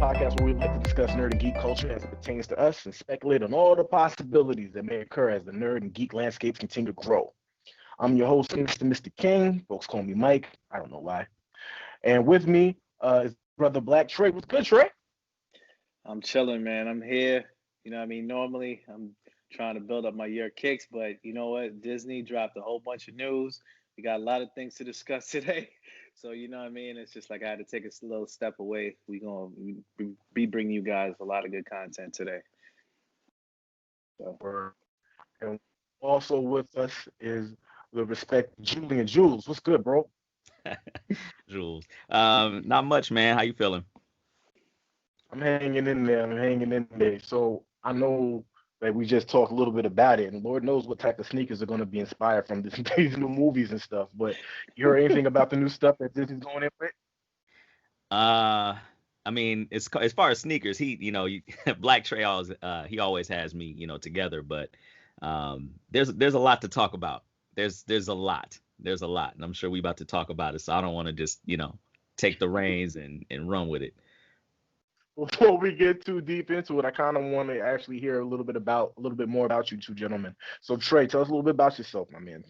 podcast where we like to discuss nerd and geek culture as it pertains to us and speculate on all the possibilities that may occur as the nerd and geek landscapes continue to grow. I'm your host, Mr. King. Folks call me Mike. I don't know why. And with me is brother Black Trey. What's good, Trey? I'm chilling, man. I'm here. You know what I mean? Normally, I'm trying to build up my Yeeer kicks, but you know what? Disney dropped a whole bunch of news. We got a lot of things to discuss today. So, you know what I mean? It's just like I had to take a little step away. We're going to be bringing you guys a lot of good content today. So. And also with us is the respect Julian Jules. What's good, bro? Jules. Not much, man. How you feeling? I'm hanging in there. So I know that we just talked a little bit about it, and Lord knows what type of sneakers are going to be inspired from these new movies and stuff. But you heard anything about the new stuff that Disney's going in with? I mean, as far as sneakers, Black Trey always has me, together. But there's a lot to talk about. There's a lot, and I'm sure we about to talk about it. So I don't want to just take the reins and run with it. Before we get too deep into it, I kind of want to actually hear a little bit more about you two gentlemen. So Trey, tell us a little bit about yourself, my man.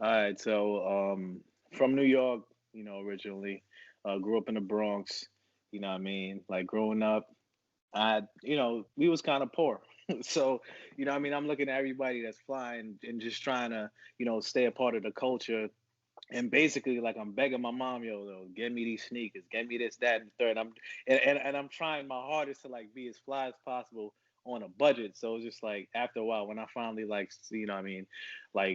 All right. So from New York, originally, grew up in the Bronx. You know what I mean? Like growing up, we was kind of poor. So, I'm looking at everybody that's flying and just trying to, stay a part of the culture. And basically, like I'm begging my mom, get me these sneakers, get me this, that, and third. I'm trying my hardest to like be as fly as possible on a budget. So it's just like after a while, when I finally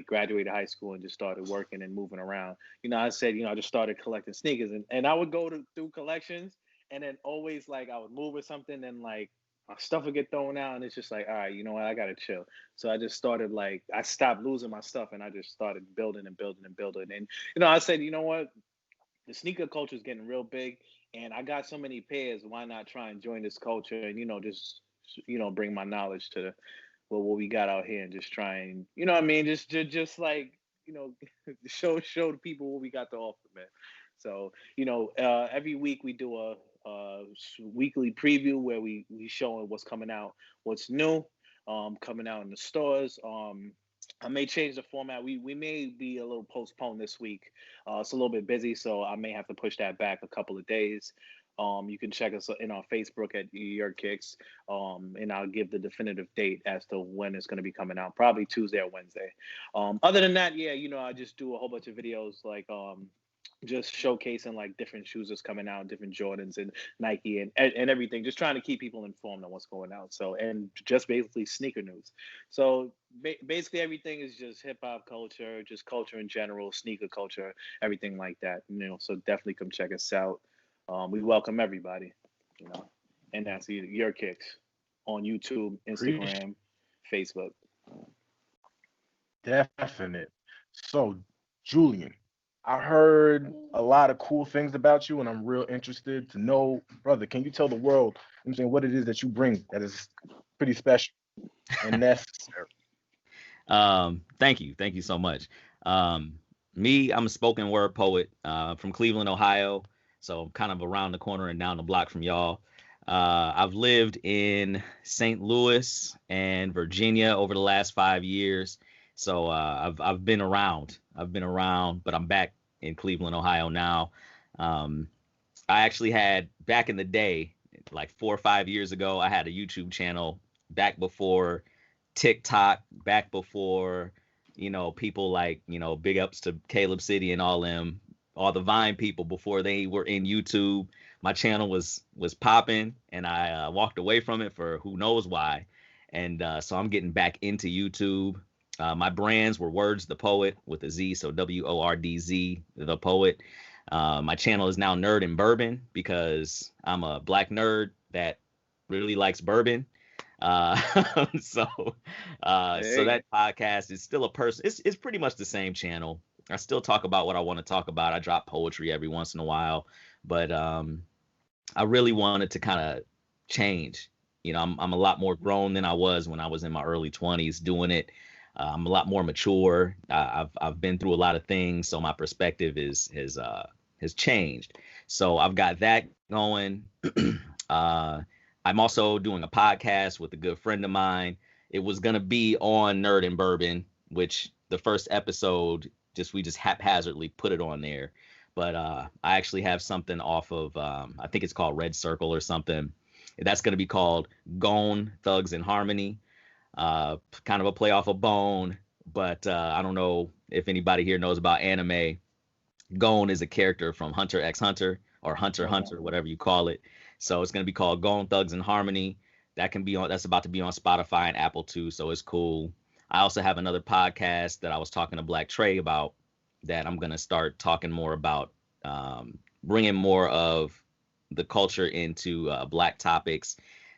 graduated high school and just started working and moving around, I said, I just started collecting sneakers, and I would go through collections, and then always like I would move or something, and like my stuff would get thrown out, and it's just like, all right, you know what, I gotta chill. So I just started I stopped losing my stuff, and I just started building and building and building. And I said, you know what, the sneaker culture is getting real big, and I got so many pairs. Why not try and join this culture and just bring my knowledge to what we got out here, and just try and just like show the people what we got to offer, man. So every week we do a weekly preview where we showing what's coming out, what's new, coming out in the stores. I may change the format. We may be a little postponed this week. It's a little bit busy, so I may have to push that back a couple of days. You can check us in our Facebook at Yeeer Kicks, and I'll give the definitive date as to when it's going to be coming out, probably Tuesday or Wednesday. Other than that, I just do a whole bunch of videos like just showcasing like different shoes that's coming out, different Jordans and Nike and everything, just trying to keep people informed on what's going out. So, and just basically sneaker news. So basically everything is just hip hop culture, just culture in general, sneaker culture, everything like that, so definitely come check us out. We welcome everybody, and that's Yeeer Kicks on YouTube, Instagram, Facebook. Definite. So, Julian, I heard a lot of cool things about you, and I'm real interested to know, brother, can you tell the world what it is that you bring that is pretty special and necessary? Thank you so much. I'm a spoken word poet from Cleveland, Ohio, so I'm kind of around the corner and down the block from y'all. I've lived in St. Louis and Virginia over the last 5 years. So I've been around, but I'm back in Cleveland, Ohio now. I actually had, back in the day, like 4 or 5 years ago, I had a YouTube channel back before TikTok, back before, people like, big ups to Caleb City and all the Vine people before they were in YouTube. My channel was popping, and I walked away from it for who knows why. And so I'm getting back into YouTube. My brands were Wordz the Poet with a Z, so Wordz the Poet. My channel is now Nerd and Bourbon because I'm a Black nerd that really likes bourbon. So that podcast is still a person. It's pretty much the same channel. I still talk about what I want to talk about. I drop poetry every once in a while, but I really wanted to kind of change. I'm a lot more grown than I was when I was in my early 20s doing it. I'm a lot more mature. I've been through a lot of things, so my perspective has changed. So I've got that going. I'm also doing a podcast with a good friend of mine. It was gonna be on Nerd and Bourbon, which the first episode we just haphazardly put it on there. But I actually have something off of I think it's called Red Circle or something. That's gonna be called Gone Thugs and Harmony. Kind of a play off of Bone, but I don't know if anybody here knows about anime. Gon is a character from Hunter x Hunter or Hunter x Hunter, whatever you call it. So it's gonna be called Gone Thugs and Harmony. That's about to be on Spotify and Apple too, so it's cool. I also have another podcast that I was talking to Black Trey about that I'm gonna start talking more about, bringing more of the culture into Black topics.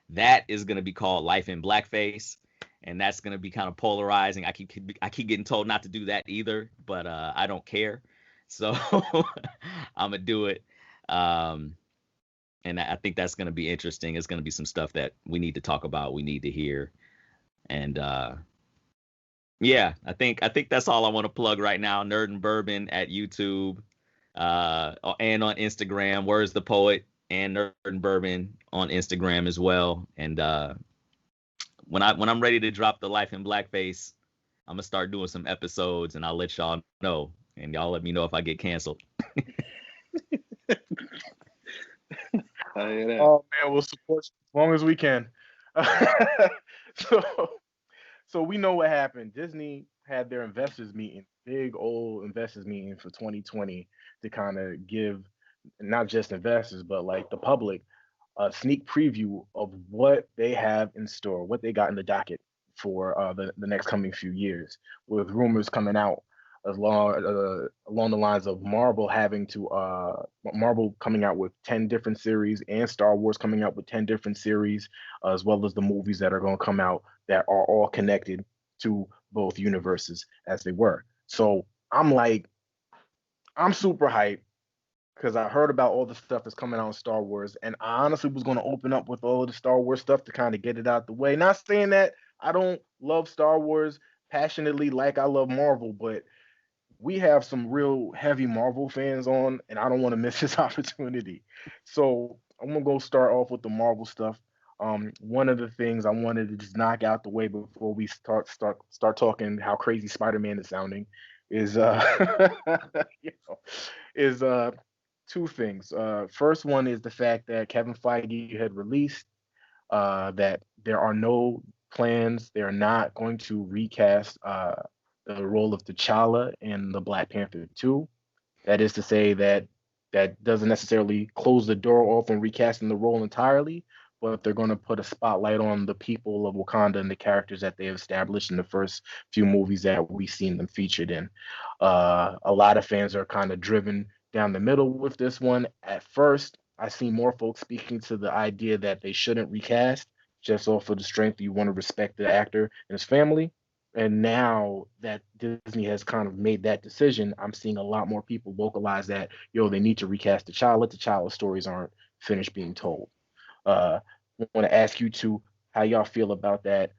That is gonna be called Life in Blackface, and that's gonna be kind of polarizing. I keep getting told not to do that either, but I don't care. So I'm gonna do it. And I think that's gonna be interesting. It's gonna be some stuff that we need to talk about, we need to hear. And yeah, I think that's all I want to plug right now. Nerd and Bourbon at YouTube, and on Instagram. Wordz the Poet and Nerd and Bourbon on Instagram as well. And when I'm ready to drop the Life in Blackface, I'm gonna start doing some episodes, and I'll let y'all know. And y'all let me know if I get canceled. I hear that. Oh man, we'll support you as long as we can. So we know what happened. Disney had their investors meeting, big old investors meeting for 2020 to kind of give not just investors but like the public a sneak preview of what they have in store, what they got in the docket for the next coming few years, with rumors coming out along the lines of Marvel coming out with 10 different series, and Star Wars coming out with 10 different series, as well as the movies that are going to come out that are all connected to both universes as they were. So I'm super hyped because I heard about all the stuff that's coming out in Star Wars, and I honestly was going to open up with all of the Star Wars stuff to kind of get it out the way. Not saying that I don't love Star Wars passionately like I love Marvel, but we have some real heavy Marvel fans on, and I don't want to miss this opportunity. So I'm gonna go start off with the Marvel stuff. One of the things I wanted to just knock out the way before we start talking how crazy Spider-Man is sounding is you know, is two things. First one is the fact that Kevin Feige had released that there are no plans. They are not going to recast the role of T'Challa in the Black Panther 2. That is to say that doesn't necessarily close the door off on recasting the role entirely, but they're going to put a spotlight on the people of Wakanda and the characters that they have established in the first few movies that we've seen them featured in. A lot of fans are kind of driven down the middle with this one. At first, I see more folks speaking to the idea that they shouldn't recast just off of the strength you want to respect the actor and his family. And now that Disney has kind of made that decision, I'm seeing a lot more people vocalize that, they need to recast T'Challa. T'Challa stories aren't finished being told. I want to ask you two how y'all feel about that,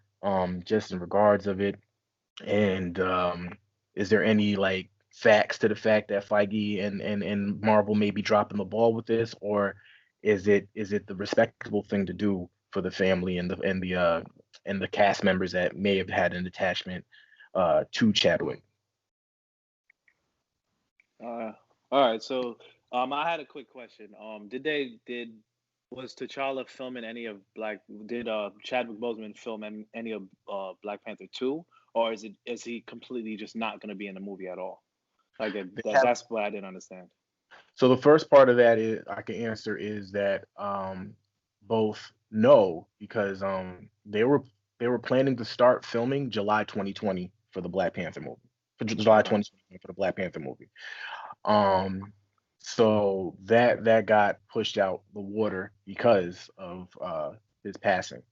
just in regards of it. And is there any like facts to the fact that Feige and Marvel may be dropping the ball with this, or is it the respectable thing to do for the family and the cast members that may have had an attachment to Chadwick? All right. So I had a quick question. Was T'Challa filming any of did Chadwick Boseman film any of Black Panther 2, or is he completely just not going to be in the movie at all? That's what I didn't understand. So the first part of that is I can answer is that both no, because they were planning to start filming July 2020 for the Black Panther movie. For July 2020 for the Black Panther movie. So that got pushed out the water because of his passing.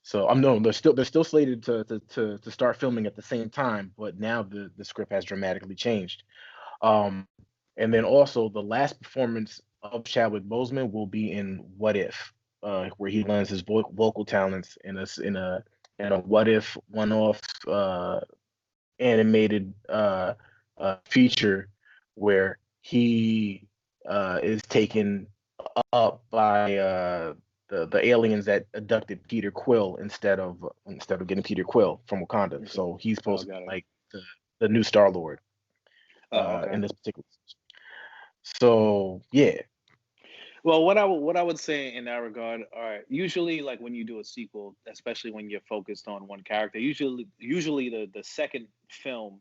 So no, they're still slated to start filming at the same time, but now the script has dramatically changed. And then also the last performance of Chadwick Boseman will be in What If, where he lends his vocal talents in a What If one-off animated feature where he is taken up by the aliens that abducted Peter Quill instead of getting Peter Quill from Wakanda. Mhm. So he's supposed to got be it. like the new Star Lord Okay. in this particular. So yeah, Well, what I would say in that regard, all right, usually like when you do a sequel, especially when you're focused on one character, usually the second film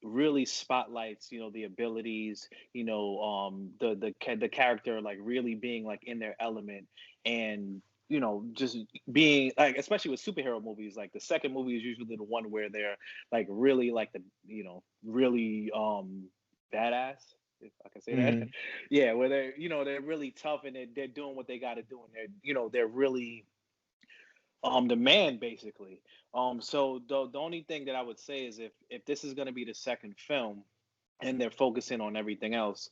really spotlights, you know, the abilities, you know, the character like really being like in their element, and you know, just being like, especially with superhero movies, like the second movie is usually the one where they're like really like the, you know, really badass, if I can say that. Mhm. Yeah, where they're, you know, they're really tough, and they're doing what they got to do, and they're, you know, they're really the man basically. So the only thing that I would say is, if this is going to be the second film and they're focusing on everything else,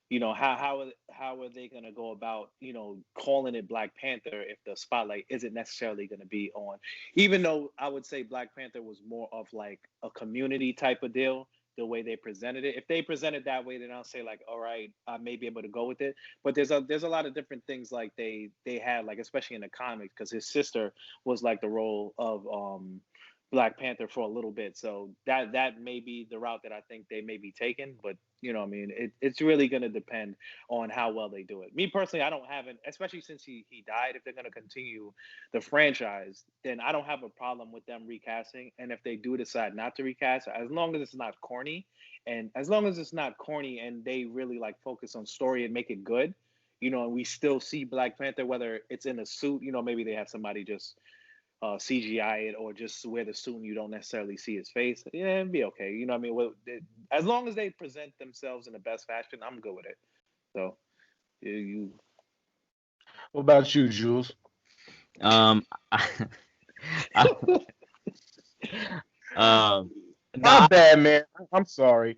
you know, how are they going to go about, you know, calling it Black Panther if the spotlight isn't necessarily going to be on, even though I would say Black Panther was more of like a community type of deal, the way they presented it. If they present it that way, then I'll say like, all right, I may be able to go with it. But there's a lot of different things like they had, like especially in the comics, because his sister was like the role of Black Panther for a little bit. So that may be the route that I think they may be taking. But you know, I mean, it's really going to depend on how well they do it. Me personally, I don't have it, especially since he died. If they're going to continue the franchise, then I don't have a problem with them recasting. And if they do decide not to recast, as long as it's not corny, and they really like focus on story and make it good, you know, and we still see Black Panther, whether it's in a suit, you know, maybe they have somebody just CGI it, or just wear the suit and you don't necessarily see his face. Yeah, it'd be okay. You know what I mean? Well, as long as they present themselves in the best fashion, I'm good with it. So you what about you, Jules? Um, I, My nah, bad, man. I'm sorry.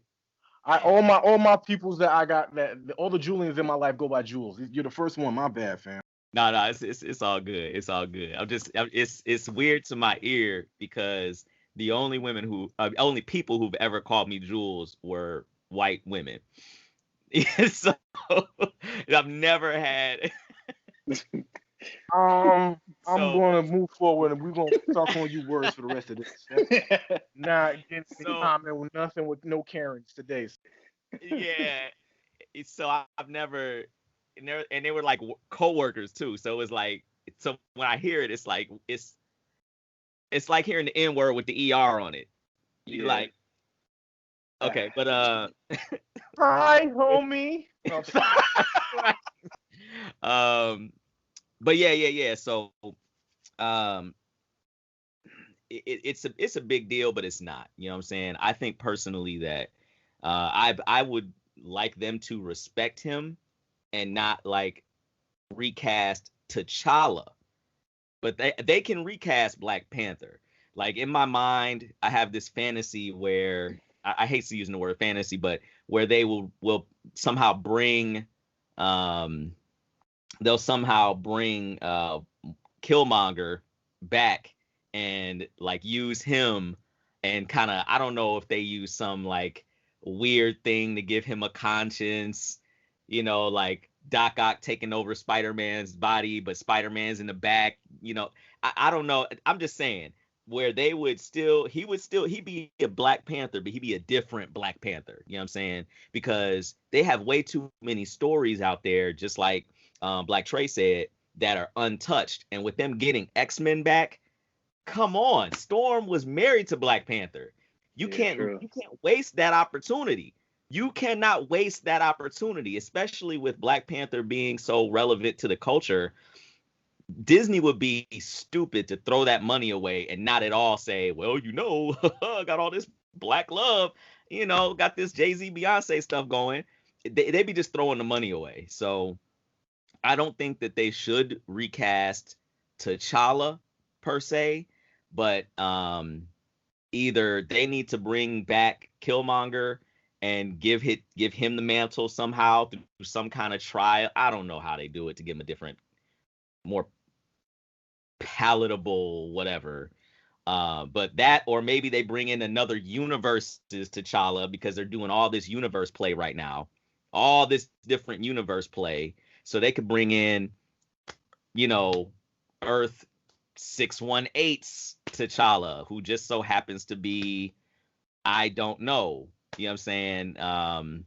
All my peoples that I got, that all the Julians in my life go by Jules. You're the first one. My bad, fam. no, it's all good. It's all good. It's weird to my ear because the only people who've ever called me Jules were white women. So I've never had. I'm So gonna move forward, and we're gonna start calling you words for the rest of this. That's not getting any so comment with nothing with no Karens today. yeah. So I've never, and they were like coworkers too. So it was like, so when I hear it, it's like hearing the N word with the ER on it. You yeah. like, okay, but Hi, homie. No, I'm sorry. but yeah. So um, it's a big deal, but it's not. You know what I'm saying? I think personally that I would like them to respect him and not like recast T'Challa, but they can recast Black Panther. Like in my mind, I have this fantasy where I hate using the word fantasy, but where they will somehow bring um they'll somehow bring Killmonger back and like use him and kind of, I don't know if they use some like weird thing to give him a conscience, you know, like Doc Ock taking over Spider-Man's body, but Spider-Man's in the back, you know. I don't know. I'm just saying where he'd be a Black Panther, but he'd be a different Black Panther. You know what I'm saying? Because they have way too many stories out there, just like Black Trey said, that are untouched. And with them getting X-Men back, come on, Storm was married to Black Panther. You Yeah, can't true. you can't waste that opportunity. You cannot waste that opportunity, especially with Black Panther being so relevant to the culture. Disney would be stupid to throw that money away and not at all say, well, you know, got all this black love, you know, got this Jay-Z Beyonce stuff going. They'd be just throwing the money away. So I don't think that they should recast T'Challa per se, but either they need to bring back Killmonger and give him the mantle somehow through some kind of trial. I don't know how they do it to give him a different, more palatable whatever. But that, or maybe they bring in another universe's T'Challa because they're doing all this universe play right now, all this different universe play, so they could bring in, you know, Earth 618's T'Challa, who just so happens to be, I don't know. You know what I'm saying?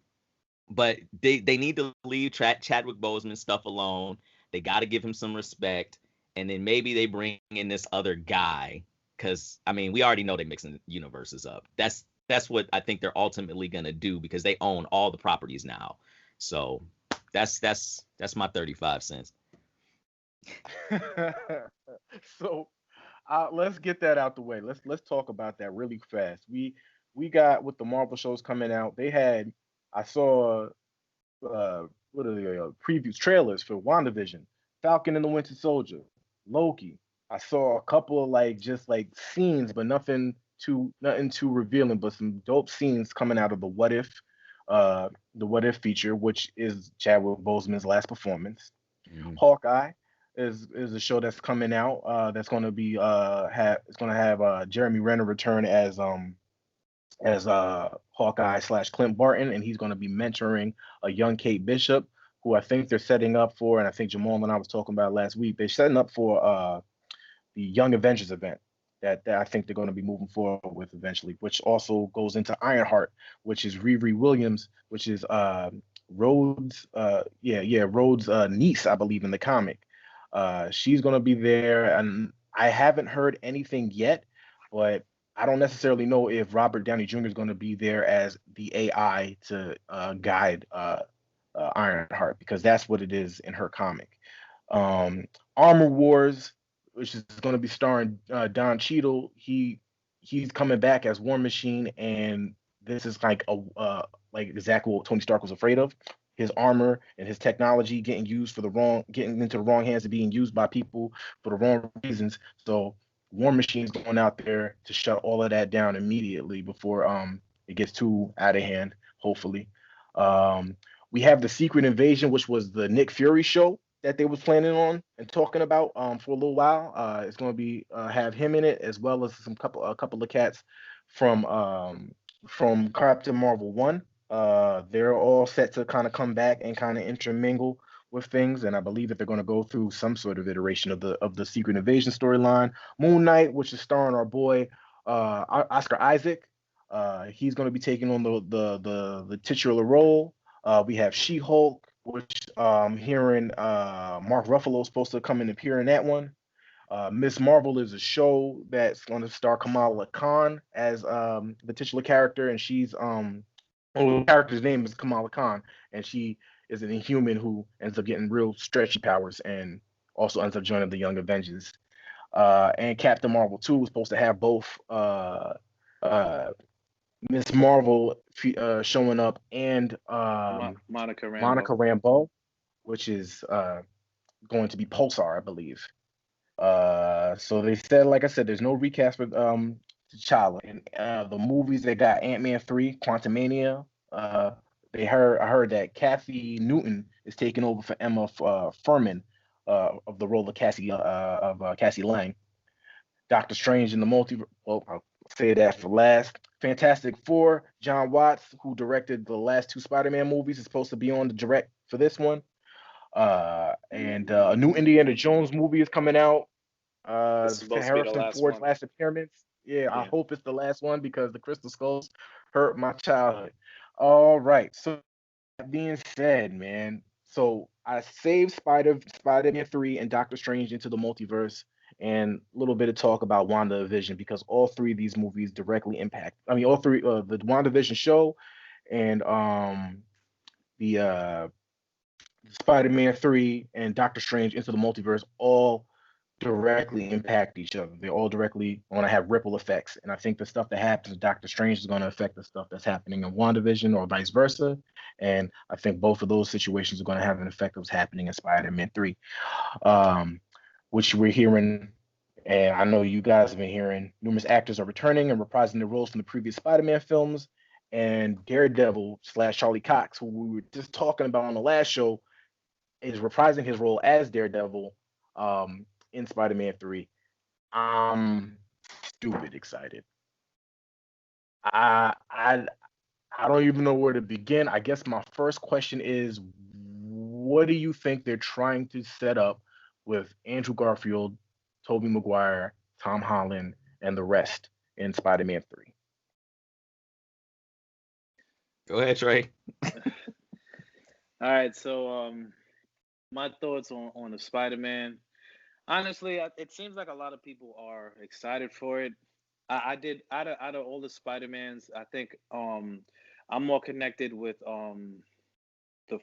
But they need to leave Chadwick Boseman stuff alone. They got to give him some respect, and then maybe they bring in this other guy, because I mean we already know they're mixing universes up. That's what I think they're ultimately gonna do, because they own all the properties now. So that's my 35 cents. So let's get that out the way. Let's talk about that really fast. We got, with the Marvel shows coming out, they had, I saw what are the previews, trailers for WandaVision, Falcon and the Winter Soldier, Loki. I saw a couple of just like scenes, but nothing too revealing, but some dope scenes coming out of the What If feature, which is Chadwick Boseman's last performance. Mhm. Hawkeye is a show that's coming out, that's going to be it's going to have Jeremy Renner return as Hawkeye / Clint Barton, and he's going to be mentoring a young Kate Bishop, who I think they're setting up for, and I think Jamal and I was talking about last week. They're setting up for the Young Avengers event that I think they're going to be moving forward with eventually, which also goes into Ironheart, which is Riri Williams, which is Rhodes, Rhodes' niece, I believe, in the comic. She's going to be there, and I haven't heard anything yet, but I don't necessarily know if Robert Downey Jr. is going to be there as the AI to guide Ironheart, because that's what it is in her comic. Armor Wars, which is going to be starring Don Cheadle. He's coming back as War Machine, and this is like exactly what Tony Stark was afraid of. His armor and his technology getting into the wrong hands and being used by people for the wrong reasons. So War Machine's going out there to shut all of that down immediately before it gets too out of hand, hopefully. We have the Secret Invasion, which was the Nick Fury show that they was planning on and talking about for a little while. It's going to be have him in it, as well as a couple of cats from Captain Marvel 1. They're all set to kind of come back and kind of intermingle with things, and I believe that they're going to go through some sort of iteration of the Secret Invasion storyline. Moon Knight, which is starring our boy Oscar Isaac. He's going to be taking on the titular role. We have She-Hulk, which hearing Mark Ruffalo is supposed to come and appear in that one. Miss Marvel is a show that's going to star Kamala Khan as the titular character, and the character's name is Kamala Khan, and she is an Inhuman who ends up getting real stretchy powers and also ends up joining the Young Avengers. And Captain Marvel 2 is supposed to have both Miss Marvel showing up and Monica Rambeau. Monica Rambeau, which is going to be Pulsar, I believe. So they said, like I said, there's no recast for T'Challa. And the movies, they got Ant-Man 3, Quantumania. I heard that Kathy Newton is taking over for Emma Furman of the role of Cassie Lang. Doctor Strange in the Multiverse. Well, I'll say that for last. Fantastic Four, John Watts, who directed the last two Spider-Man movies, is supposed to be on the direct for this one. And a new Indiana Jones movie is coming out. This is supposed to be the Harrison last Ford's one. last appearance. Yeah, I hope it's the last one, because the Crystal Skulls hurt my childhood. All right. So that being said, man, so I saved Spider-Man 3 and Doctor Strange into the multiverse, and a little bit of talk about WandaVision, because all three of these movies directly impact. I mean, all three, the WandaVision show and the Spider-Man 3 and Doctor Strange into the multiverse all directly impact each other. They all directly want to have ripple effects. And I think the stuff that happens in Doctor Strange is going to affect the stuff that's happening in WandaVision, or vice versa. And I think both of those situations are going to have an effect of what's happening in Spider-Man 3, which we're hearing. And I know you guys have been hearing numerous actors are returning and reprising their roles from the previous Spider-Man films. And Daredevil / Charlie Cox, who we were just talking about on the last show, is reprising his role as Daredevil in Spider-Man 3. I'm stupid excited. I don't even know where to begin. I guess my first question is, what do you think they're trying to set up with Andrew Garfield Tobey Maguire, Tom Holland, and the rest in Spider-Man 3? Go ahead, Trey. All right, so my thoughts on the Spider-Man. Honestly, it seems like a lot of people are excited for it. I did out of all the Spider-Mans, I think I'm more connected with the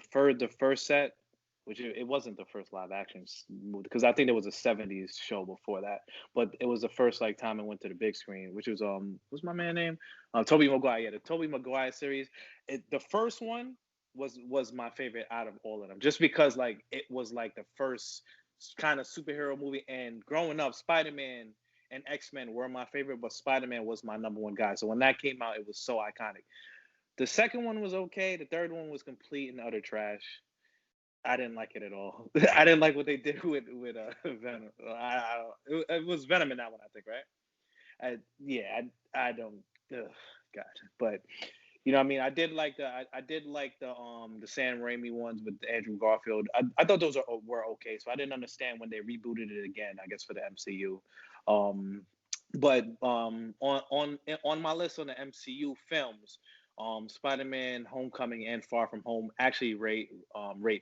first set, which it wasn't the first live action movie because I think there was a '70s show before that, but it was the first like time it went to the big screen, which was what's my man name? Tobey Maguire. Yeah, the Tobey Maguire series. The first one was my favorite out of all of them, just because like it was like the first kind of superhero movie, and growing up, Spider-Man and X-Men were my favorite, but Spider-Man was my number one guy. So when that came out, it was so iconic. The second one was okay. The third one was complete and utter trash. I didn't like it at all. I didn't like what they did with Venom. It was Venom in that one, I think, right? I don't. Ugh, God, but you know, what I mean, I did like the Sam Raimi ones with Andrew Garfield. I thought those were okay. So I didn't understand when they rebooted it again. I guess for the MCU. But on my list on the MCU films, Spider-Man: Homecoming and Far From Home actually rate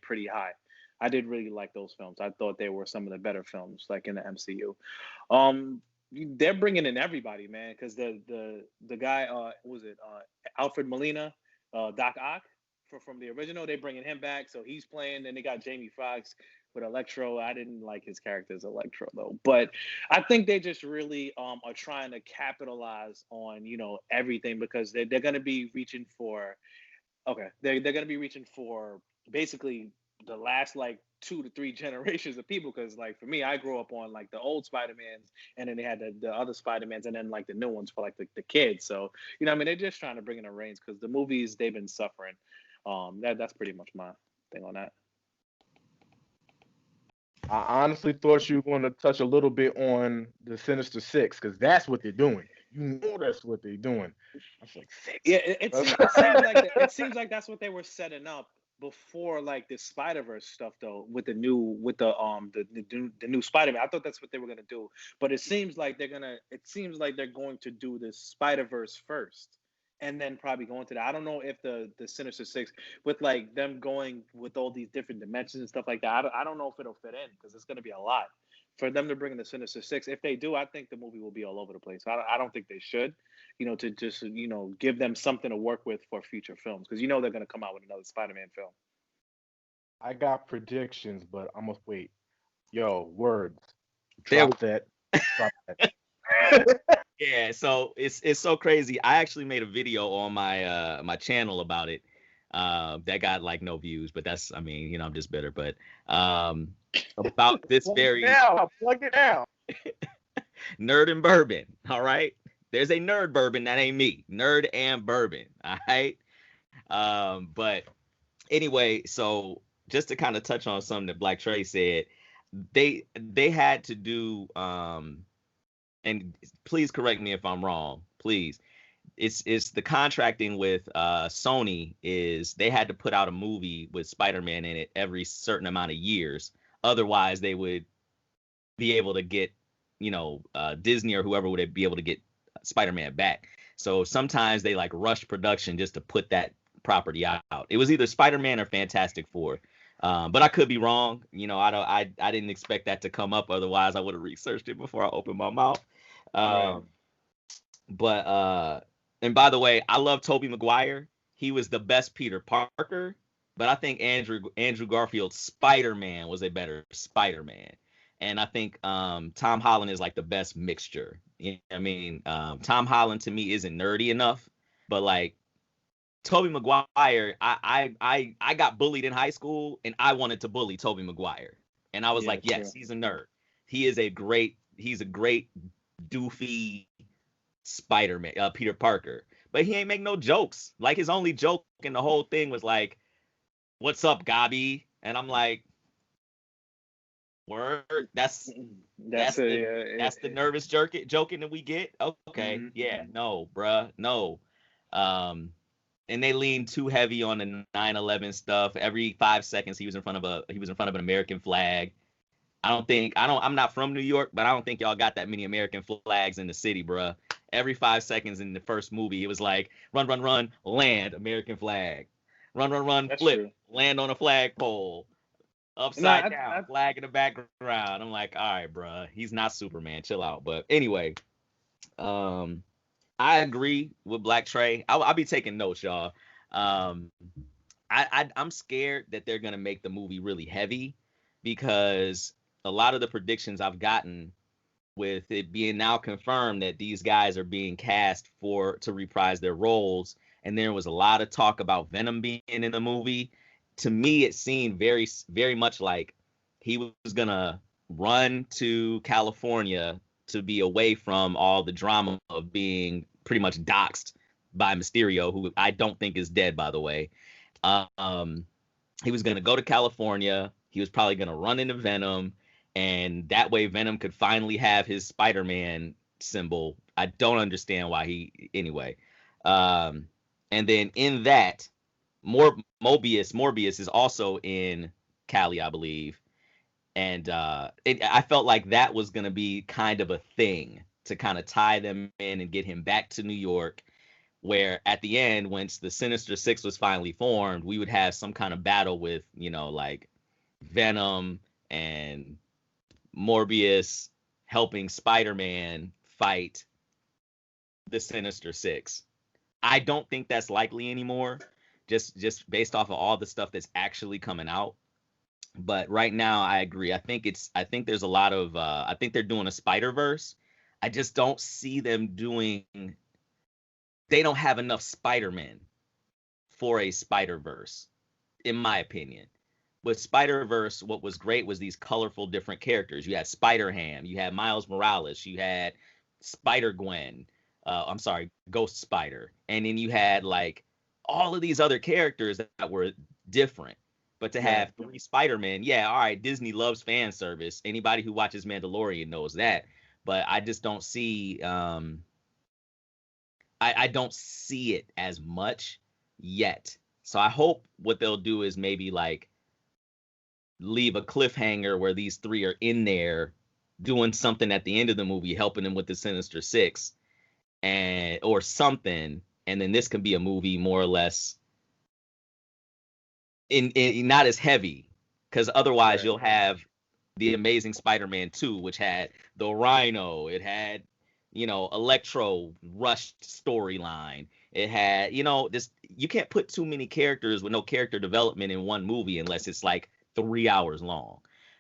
pretty high. I did really like those films. I thought they were some of the better films, like in the MCU. They're bringing in everybody, man, because the guy, was it Alfred Molina, Doc Ock from the original? They bringing him back, so he's playing. And they got Jamie Foxx with Electro. I didn't like his character as Electro though, but I think they just really are trying to capitalize on everything, because they're going to be reaching for they're going to be reaching for basically the last like 2 to 3 generations of people, because like for me, I grew up on like the old Spider-Mans, and then they had the other Spider-Mans, and then like the new ones for like the kids. So I mean, they're just trying to bring in the reins, because the movies, they've been suffering. That's pretty much my thing on that. I honestly thought you were going to touch a little bit on the Sinister Six, because that's what they're doing. You know that's what they're doing. I was like, six. Yeah, it seems like that's what they were setting up before, like the Spider-Verse stuff though, with the new Spider-Man. I thought that's what they were gonna do, but it seems like they're going to do the Spider-Verse first, and then probably go into that. I don't know if the Sinister Six, with like them going with all these different dimensions and stuff like that, I don't know if it'll fit in, because it's gonna be a lot for them to bring in the Sinister Six. If they do, I think the movie will be all over the place. I don't think they should, to just give them something to work with for future films, because they're gonna come out with another Spider-Man film. I got predictions, but I'm gonna wait. Yo, Wordz. Drop that. Yeah, so it's so crazy. I actually made a video on my my channel about it. That got like no views, but that's, I mean, I'm just bitter. But about this very plug it down. Nerd and Bourbon. All right, there's a Nerd Bourbon that ain't me. Nerd and Bourbon. All right. But anyway, so just to kind of touch on something that Black Trey said, they had to do and please correct me if I'm wrong, please. It's the contracting with Sony is they had to put out a movie with Spider-Man in it every certain amount of years. Otherwise, they would be able to get, Disney or whoever would be able to get Spider-Man back. So sometimes they like rush production just to put that property out. It was either Spider-Man or Fantastic Four. But I could be wrong. I didn't expect that to come up. Otherwise, I would have researched it before I opened my mouth. But and by the way, I love Tobey Maguire. He was the best Peter Parker, but I think Andrew Garfield's Spider-Man was a better Spider-Man. And I think Tom Holland is like the best mixture. I mean, Tom Holland to me isn't nerdy enough, but like Tobey Maguire, I got bullied in high school, and I wanted to bully Tobey Maguire. And I was like, yes, he's a nerd. He's a great doofy Spider-Man, Peter Parker. But he ain't make no jokes. Like his only joke in the whole thing was like, "What's up, Gabby?" And I'm like, word, that's the nervous joking that we get. Okay, yeah, no, bruh, no. And they leaned too heavy on the 9/11 stuff. Every 5 seconds he was in front of an American flag. I'm not from New York, but I don't think y'all got that many American flags in the city, bruh. Every 5 seconds in the first movie, it was like run, run, run, land, American flag. Run, run, run, That's flip, true. land on a flagpole. No, Upside down, flag in the background. I'm like, all right, bruh. He's not Superman. Chill out. But anyway, I agree with Black Trey. I'll be taking notes, y'all. Um, I'm scared that they're gonna make the movie really heavy because a lot of the predictions I've gotten with it being now confirmed that these guys are being cast to reprise their roles, and there was a lot of talk about Venom being in the movie. To me, it seemed very, very much like he was gonna run to California to be away from all the drama of being pretty much doxxed by Mysterio, who I don't think is dead, by the way. He was going to go to California. He was probably going to run into Venom, and that way Venom could finally have his Spider-Man symbol. I don't understand why anyway. And then in that, Morbius is also in Cali, I believe. And I felt like that was going to be kind of a thing to kind of tie them in and get him back to New York, where at the end, once the Sinister Six was finally formed, we would have some kind of battle with, like Venom and Morbius helping Spider-Man fight the Sinister Six. I don't think that's likely anymore, just based off of all the stuff that's actually coming out. But right now, I agree. I think there's a lot of I think they're doing a Spider-Verse. I just don't see them doing. They don't have enough Spider-Men for a Spider-Verse, in my opinion. With Spider-Verse, what was great was these colorful different characters. You had Spider-Ham, you had Miles Morales, you had Spider-Gwen, Ghost Spider, and then you had like all of these other characters that were different. But to have 3 Spider-Men, yeah, all right, Disney loves fan service. Anybody who watches Mandalorian knows that. But I just don't see I don't see it as much yet. So I hope what they'll do is maybe like leave a cliffhanger where these 3 are in there doing something at the end of the movie, helping them with the Sinister Six or something. And then this can be a movie more or less in not as heavy, because otherwise you'll have the Amazing Spider-Man 2, which had the Rhino, it had Electro rushed storyline. It had, you can't put too many characters with no character development in one movie unless it's like 3 hours long.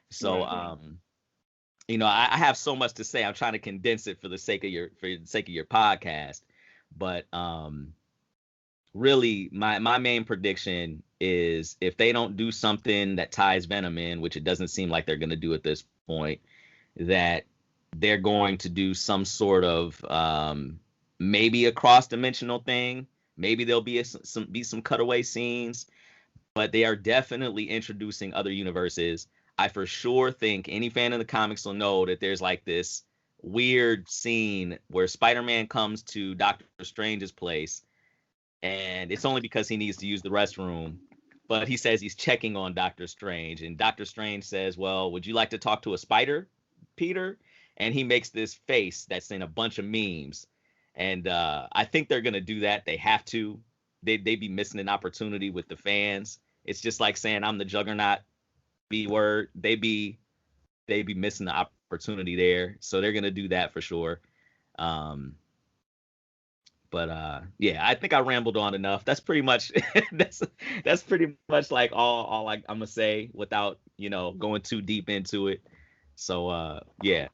So, I have so much to say. I'm trying to condense it for the sake of your podcast. But really, my main prediction is if they don't do something that ties Venom in, which it doesn't seem like they're going to do at this point, that they're going to do some sort of maybe a cross-dimensional thing. Maybe there'll be some cutaway scenes, but they are definitely introducing other universes. I for sure think any fan of the comics will know that there's like this weird scene where Spider-Man comes to Doctor Strange's place, and it's only because he needs to use the restroom. But he says he's checking on Doctor Strange, and Doctor Strange says, "Well, would you like to talk to a spider, Peter?" And he makes this face that's in a bunch of memes. And I think they're going to do that. They have to. They'd be missing an opportunity with the fans. It's just like saying I'm the Juggernaut, B-word. They'd be missing the opportunity there. So they're going to do that for sure. But I think I rambled on enough. That's pretty much that's pretty much like all I'm going to say without, going too deep into it. So, yeah.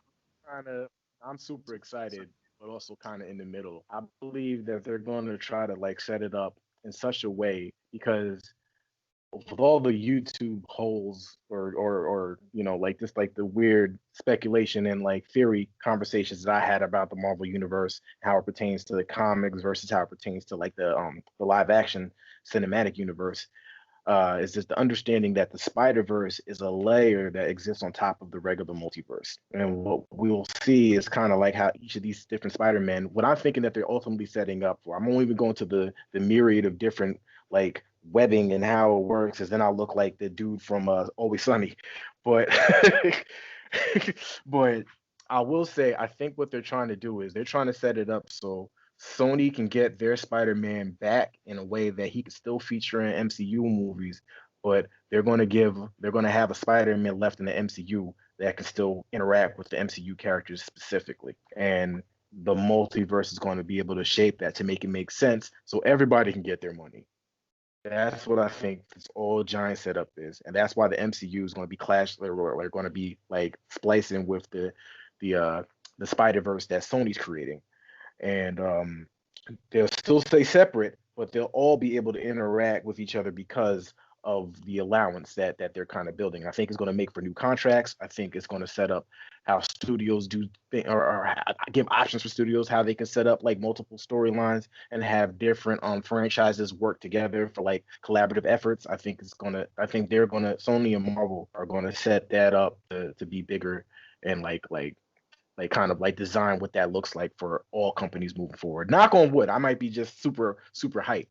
I'm super excited, but also kind of in the middle. I believe that they're going to try to like set it up in such a way, because with all the YouTube holes or like just like the weird speculation and like theory conversations that I had about the Marvel universe, how it pertains to the comics versus how it pertains to like the live action cinematic universe. Is just the understanding that the Spider-Verse is a layer that exists on top of the regular multiverse. And what we will see is kind of like how each of these different Spider-Men, what I'm thinking that they're ultimately setting up for, I'm only even going to the myriad of different like webbing and how it works, is then I'll look like the dude from Always Sunny. But But I will say, I think what they're trying to do is they're trying to set it up so Sony can get their Spider-Man back in a way that he can still feature in MCU movies, but they're going to have a Spider-Man left in the MCU that can still interact with the MCU characters specifically. And the multiverse is going to be able to shape that to make it make sense so everybody can get their money. That's what I think this all giant setup is, and that's why the MCU is going to be they're going to be like splicing with the Spider Verse that Sony's creating, and they'll still stay separate, but they'll all be able to interact with each other because of the allowance that they're kind of building. I think it's going to make for new contracts. I think it's going to set up how studios or give options for studios how they can set up like multiple storylines and have different franchises work together for like collaborative efforts. I think they're gonna Sony and Marvel are gonna set that up to be bigger and like kind of like design what that looks like for all companies moving forward. Knock on wood, I might be just super hyped.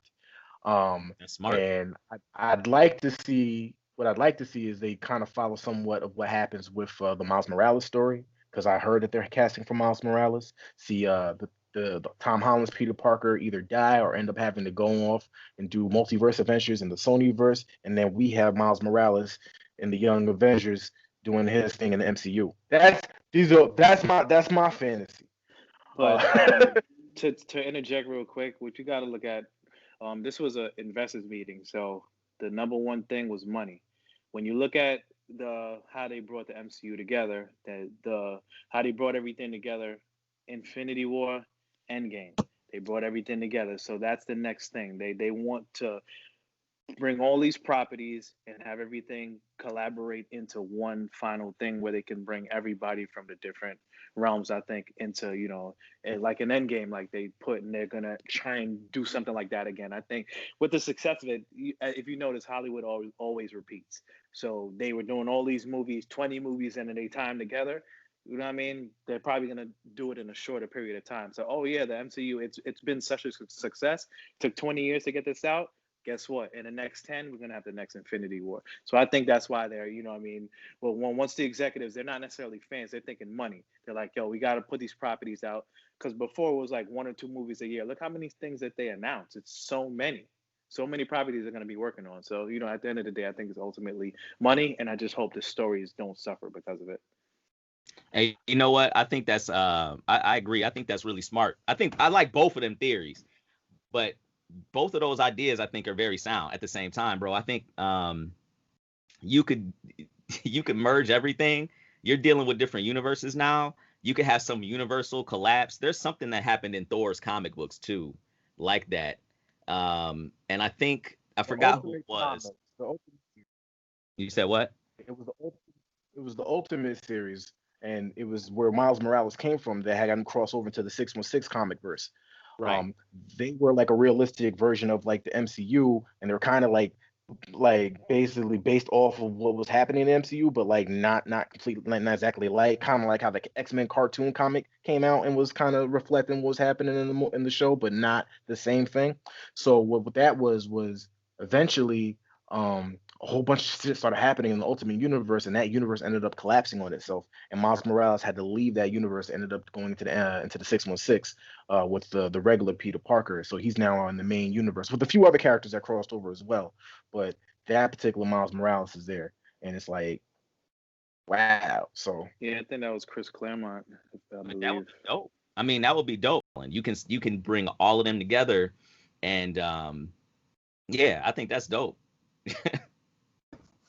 That's smart. And I'd like to see what I'd like to see is they kind of follow somewhat of what happens with the Miles Morales story because I heard that they're casting for Miles Morales. See, the Tom Holland's Peter Parker either die or end up having to go off and do multiverse adventures in the Sonyverse, and then we have Miles Morales in the Young Avengers doing his thing in the MCU. That's my fantasy. But to interject real quick, what you got to look at, this was an investors meeting, so the number one thing was money. When you look at how they brought the MCU together, how they brought everything together, Infinity War, Endgame, they brought everything together. So that's the next thing. They want to bring all these properties and have everything collaborate into one final thing where they can bring everybody from the different realms, I think, into, like an end game like they put, and they're going to try and do something like that again. I think with the success of it, if you notice, Hollywood always repeats. So they were doing all these movies, 20 movies in a time together. You know what I mean? They're probably going to do it in a shorter period of time. So, oh yeah, the MCU, it's been such a success. It took 20 years to get this out. Guess what? In the next 10, we're going to have the next Infinity War. So I think that's why they're, well, once the executives, they're not necessarily fans, they're thinking money. They're like, yo, we got to put these properties out. Because before it was like 1 or 2 movies a year. Look how many things that they announce. It's so many. So many properties they're going to be working on. So, at the end of the day, I think it's ultimately money. And I just hope the stories don't suffer because of it. Hey, you know what? I think that's I agree. I think that's really smart. I think I like both of them theories, but both of those ideas I think are very sound at the same time, bro. I think you could merge everything. You're dealing with different universes now. You could have some universal collapse. There's something that happened in Thor's comic books too, like that. And I think I forgot who it was. You said what? It was the Ultimate series, and it was where Miles Morales came from that had gotten crossed over into the 616 comic verse. Right. They were like a realistic version of like the MCU, and they're kind of like basically based off of what was happening in the MCU, but like not completely, not exactly like, kind of like how the X-Men cartoon comic came out and was kind of reflecting what was happening in the show, but not the same thing. So what that was eventually a whole bunch of shit started happening in the Ultimate Universe, and that universe ended up collapsing on itself. And Miles Morales had to leave that universe, ended up going into the 616 with the regular Peter Parker. So he's now on the main universe with a few other characters that crossed over as well. But that particular Miles Morales is there, and it's like, wow. So yeah, I think that was Chris Claremont, I believe. That would be dope. I mean, that would be dope. And you can bring all of them together, and yeah, I think that's dope.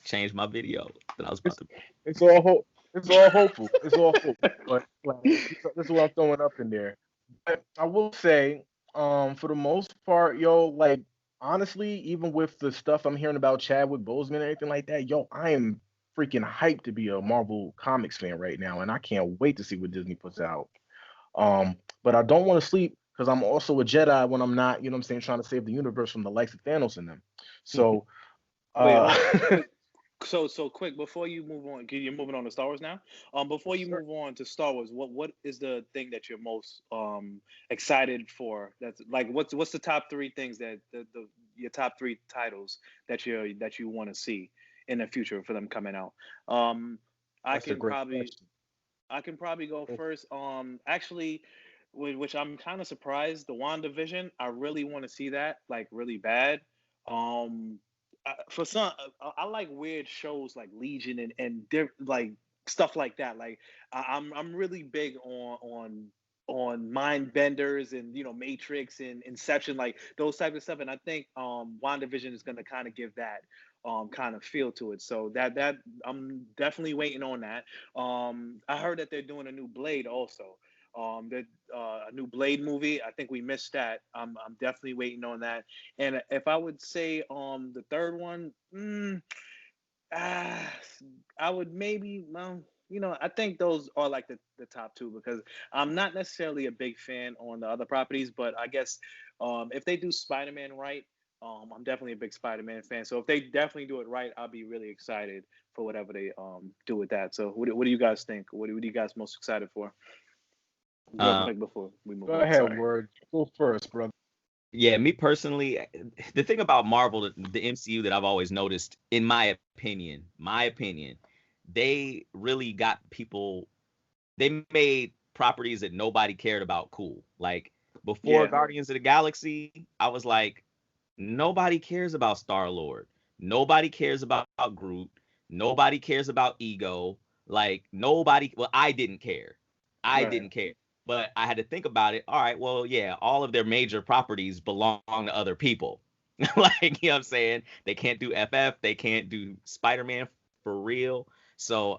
Change my video that I was about to. It's all hope. It's all hopeful. It's all hope. But like, this is what I'm throwing up in there. But I will say, for the most part, yo, like honestly, even with the stuff I'm hearing about Chadwick Boseman and anything like that, yo, I am freaking hyped to be a Marvel Comics fan right now, and I can't wait to see what Disney puts out. But I don't want to sleep because I'm also a Jedi when I'm not, you know what I'm saying, trying to save the universe from the likes of Thanos and them. So, So quick before you move on, you're moving on to Star Wars now. Before you move on to Star Wars, what is the thing that you're most excited for? That's like what's the top 3 things that your top 3 titles that you want to see in the future for them coming out? I can probably question. I can probably go first. Actually, which I'm kind of surprised. The WandaVision, I really want to see that, like, really bad. Um, for some, I like weird shows like Legion and like stuff like that. Like, I'm really big on mind benders and Matrix and Inception, like those type of stuff. And I think WandaVision is going to kind of give that kind of feel to it. So that I'm definitely waiting on that. I heard that they're doing a new Blade also. That a new Blade movie. I think we missed that. I'm definitely waiting on that. And if I would say the third one, ah, I would maybe, well, I think those are like the top two, because I'm not necessarily a big fan on the other properties, but I guess if they do Spider-Man right, I'm definitely a big Spider-Man fan. So if they definitely do it right, I'll be really excited for whatever they do with that. So what do you guys think? What are you guys most excited for? Real quick before we move Go on. ahead, Sorry. Word. Go first, brother. Yeah, me personally, the thing about Marvel, the MCU that I've always noticed, in my opinion, they really got people. They made properties that nobody cared about cool. Like before Yeah. Guardians of the Galaxy, I was like, nobody cares about Star-Lord. Nobody cares about Groot. Nobody cares about Ego. Like nobody. Well, I didn't care. I Right. didn't care. But I had to think about it. All right, well, yeah, all of their major properties belong to other people. Like, you know what I'm saying? They can't do FF. They can't do Spider-Man for real. So,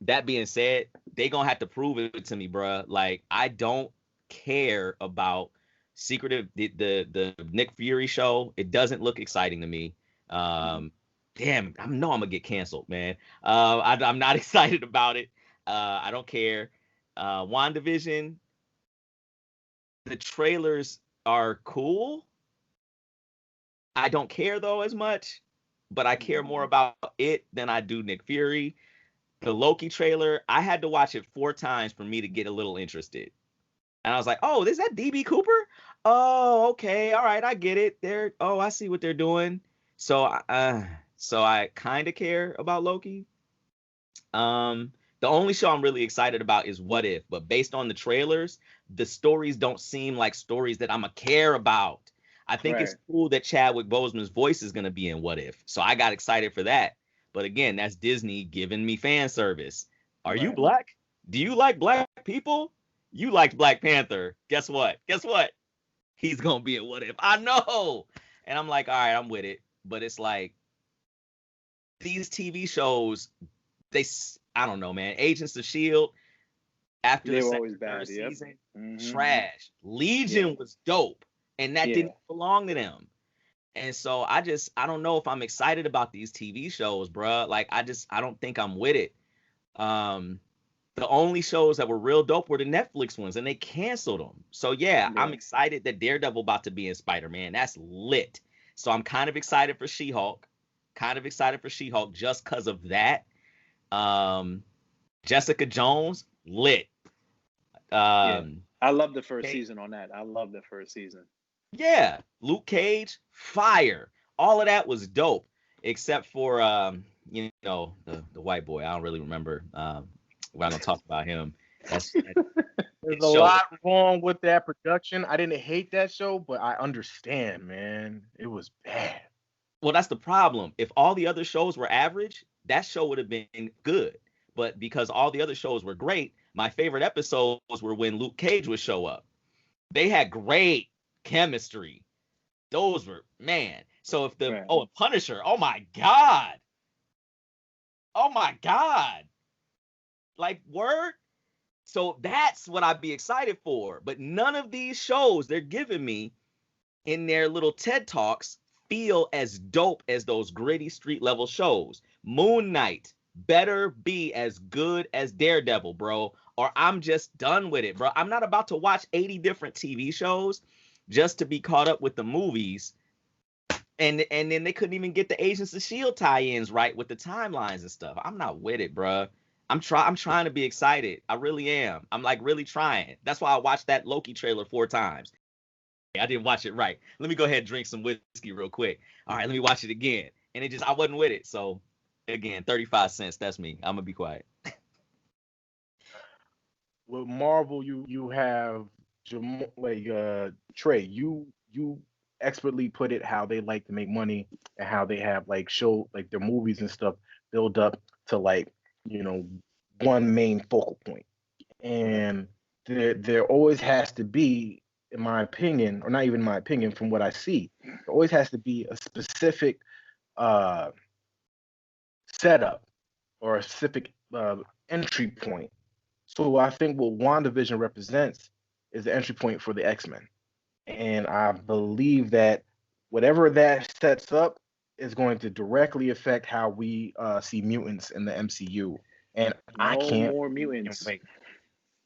that being said, they gonna have to prove it to me, bruh. Like, I don't care about secretive the Nick Fury show. It doesn't look exciting to me. Damn, I know I'm gonna get canceled, man. I'm not excited about it. I don't care. WandaVision, the trailers are cool. I don't care though as much, but I care more about it than I do Nick Fury. The Loki trailer, I had to watch it 4 times for me to get a little interested. And I was like, oh, is that DB Cooper? Oh, okay, all right, I get it. I see what they're doing. So I kind of care about Loki. The only show I'm really excited about is What If, but based on the trailers, the stories don't seem like stories that I'm a care about. I think it's cool that Chadwick Boseman's voice is gonna be in What If, so I got excited for that. But again, that's Disney giving me fan service. Are you black? Do you like black people? You liked Black Panther. Guess what? He's gonna be in What If. I know. And I'm like, all right, I'm with it. But it's like these TV shows, I don't know, man. Agents of S.H.I.E.L.D. after They the were second, always bad. third Yep. season, trash. Legion was dope, and that didn't belong to them. And so I don't know if I'm excited about these TV shows, bruh. Like I don't think I'm with it. The only shows that were real dope were the Netflix ones, and they canceled them. So yeah, I'm excited that Daredevil about to be in Spider-Man. That's lit. So I'm kind of excited for She-Hulk. Just because of that. Jessica Jones, lit. I love the first season on that. I love the first season. Yeah, Luke Cage, fire. All of that was dope, except for the white boy. I don't really remember. We're not gonna talk about him. There's a lot wrong with that production. I didn't hate that show, but I understand, man. It was bad. Well, that's the problem. If all the other shows were average, that show would have been good. But because all the other shows were great, my favorite episodes were when Luke Cage would show up. They had great chemistry. Those were, man. So if Punisher, oh my God. Like, word. So that's what I'd be excited for. But none of these shows they're giving me in their little TED Talks feel as dope as those gritty street level shows. Moon Knight better be as good as Daredevil, bro, or I'm just done with it, bro. I'm not about to watch 80 different TV shows just to be caught up with the movies. And then they couldn't even get the Agents of S.H.I.E.L.D. tie-ins right with the timelines and stuff. I'm not with it, bro. I'm trying to be excited. I really am. I'm like really trying. That's why I watched that Loki trailer 4 times. I didn't watch it right. Let me go ahead and drink some whiskey real quick. All right, let me watch it again. And I wasn't with it. So again, 35 cents. That's me. I'm gonna be quiet. with Marvel, you have Trey. You expertly put it how they like to make money and how they have like show like their movies and stuff build up to like one main focal point, Right. and there always has to be, in my opinion, or not even my opinion, from what I see, there always has to be a specific uh setup or a specific entry point. So I think what WandaVision represents is the entry point for the X-Men. And I believe that whatever that sets up is going to directly affect how we see mutants in the MCU. And I No can't more mutants. wait.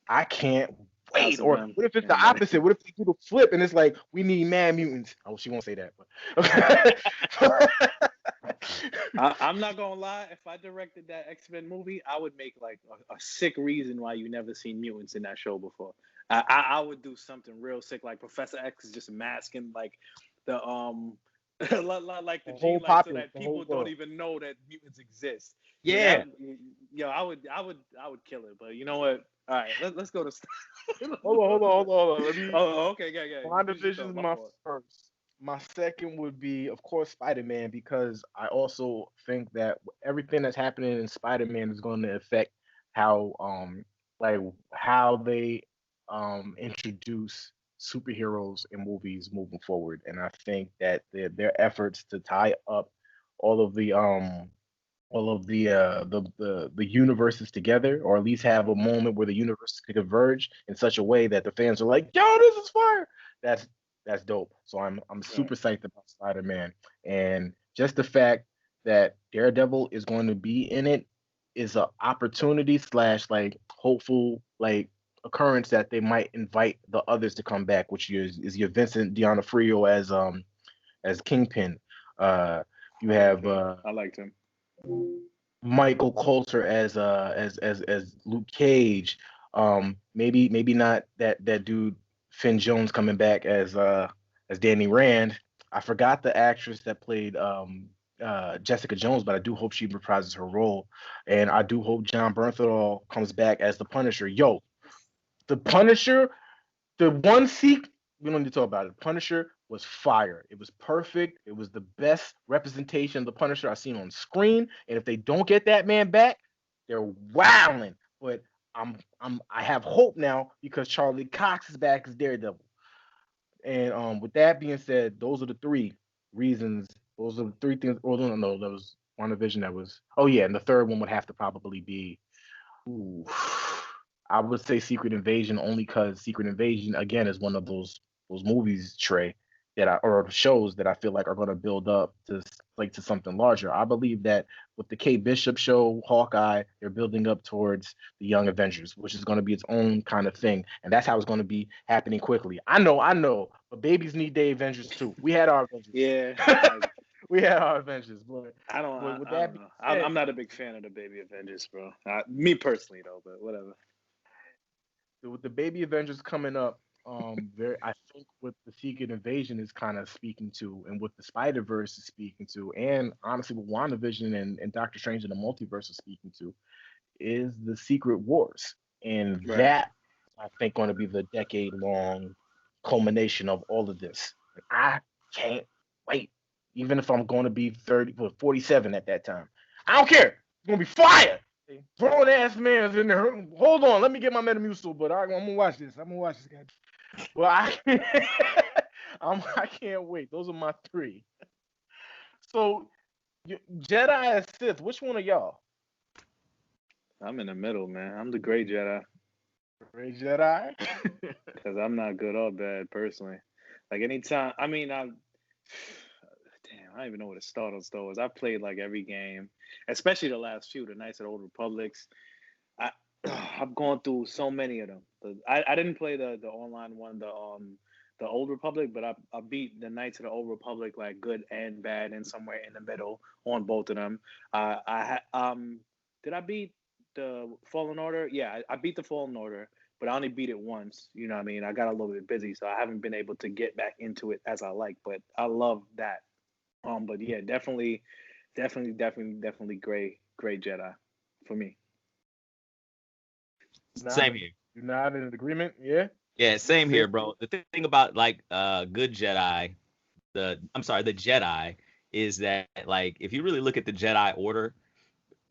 I can't House wait. of Or them. what if it's the Anybody. opposite? What if they do the flip and it's like we need mad mutants? Oh, she won't say that, but I'm not gonna lie. If I directed that X-Men movie, I would make like a sick reason why you never seen mutants in that show before. I would do something real sick, like Professor X is just masking like the like the the gene, whole like so populace, that the whole people don't world. even know that mutants exist. Yeah, Yeah. I would kill it. But you know what? All right, let's go to. Hold on. Oh, okay, yeah. You finish your WandaVision thought. is My my fault. first. My second would be, of course, Spider-Man, because I also think that everything that's happening in Spider-Man is going to affect how like how they introduce superheroes in movies moving forward. And I think that their efforts to tie up all of the the universes together, or at least have a moment where the universes could converge in such a way that the fans are like, "Yo, this is fire!" That's that's dope. So I'm Right. super psyched about Spider-Man, and just the fact that Daredevil is going to be in it is an opportunity slash like hopeful like occurrence that they might invite the others to come back, which is your Vincent D'Onofrio as Kingpin. Uh, you have Okay, I liked him. Michael Coulter as Luke Cage. Maybe not that dude Finn Jones coming back as Danny Rand. I forgot the actress that played Jessica Jones, but I do hope she reprises her role, and I do hope John Bernthal comes back as the Punisher. Yo, the Punisher, the one seek we don't need to talk about it. Punisher was fire. It was perfect. It was the best representation of the Punisher I've seen on screen. And if they don't get that man back, they're wilding. But I have hope now because Charlie Cox is back as Daredevil. And with that being said, those are the three reasons. Those are the three things. Oh no, that was one division that was. Oh yeah, and the third one would have to probably be. Ooh, I would say Secret Invasion only because Secret Invasion again is one of those movies, Trey, or shows that I feel like are going to build up to like to something larger. I believe that with the Kate Bishop show, Hawkeye, they're building up towards the Young Avengers, which is going to be its own kind of thing, and that's how it's going to be happening quickly. I know, but babies need their Avengers too. We had our Avengers. Yeah, We had our Avengers, but with I that don't being know. said, I'm not a big fan of the baby Avengers, bro. Me personally, though, but whatever. with the baby Avengers coming up, very I think what the Secret Invasion is kind of speaking to, and what the Spider Verse is speaking to, and honestly what WandaVision and Doctor Strange in the Multiverse is speaking to, is the Secret Wars, and Right. that I think going to be the decade long culmination of all of this. And I can't wait, even if I'm going to be 30, well, 47 at that time. I don't care. It's gonna be fire. Grown ass man's in there. Hold on, let me get my Metamucil. But I'm gonna watch this. I'm gonna watch this guy. Well, I can't wait. Those are my three. So, Jedi and Sith. Which one are y'all? I'm in the middle, man. I'm the gray Jedi Gray Jedi. because I'm not good or bad personally. Like anytime, I mean, damn, I don't even know where to start on Star Wars. I've played like every game, especially the last few, the Knights of the Old Republics. I I've gone through so many of them. I didn't play the online one, the Old Republic, but I beat the Knights of the Old Republic like good and bad and somewhere in the middle on both of them. Did I beat the Fallen Order? Yeah, I beat the Fallen Order, but I only beat it once. You know what I mean? I got a little bit busy, so I haven't been able to get back into it as I like. But I love that. But yeah, definitely, gray Jedi for me. Same Nah, here. You're not in agreement? Yeah. Yeah, same here, bro. The thing about like good Jedi, the Jedi is that like if you really look at the Jedi Order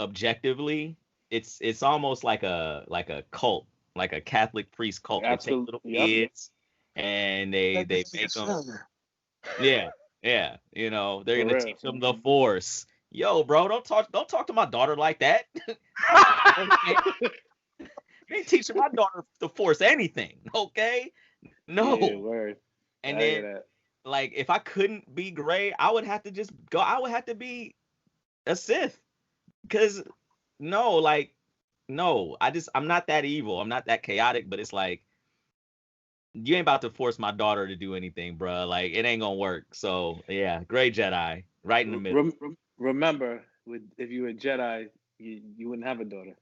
objectively, it's almost like a cult, like a Catholic priest cult. They take Absolutely. little Yep. kids and they make them. Yeah, yeah. You know, they're For gonna real. teach them the Force. Yo, bro, don't talk to my daughter like that. You ain't teaching my daughter the Force anything, okay? No. Yeah, word. And I hear then, that. like, if I couldn't be gray, I would have to just go. I would have to be a Sith, because no, like, no, I'm not that evil. I'm not that chaotic. But it's like you ain't about to force my daughter to do anything, bro. Like, it ain't gonna work. So yeah, gray Jedi, right in the middle. Remember, if you were a Jedi, you wouldn't have a daughter.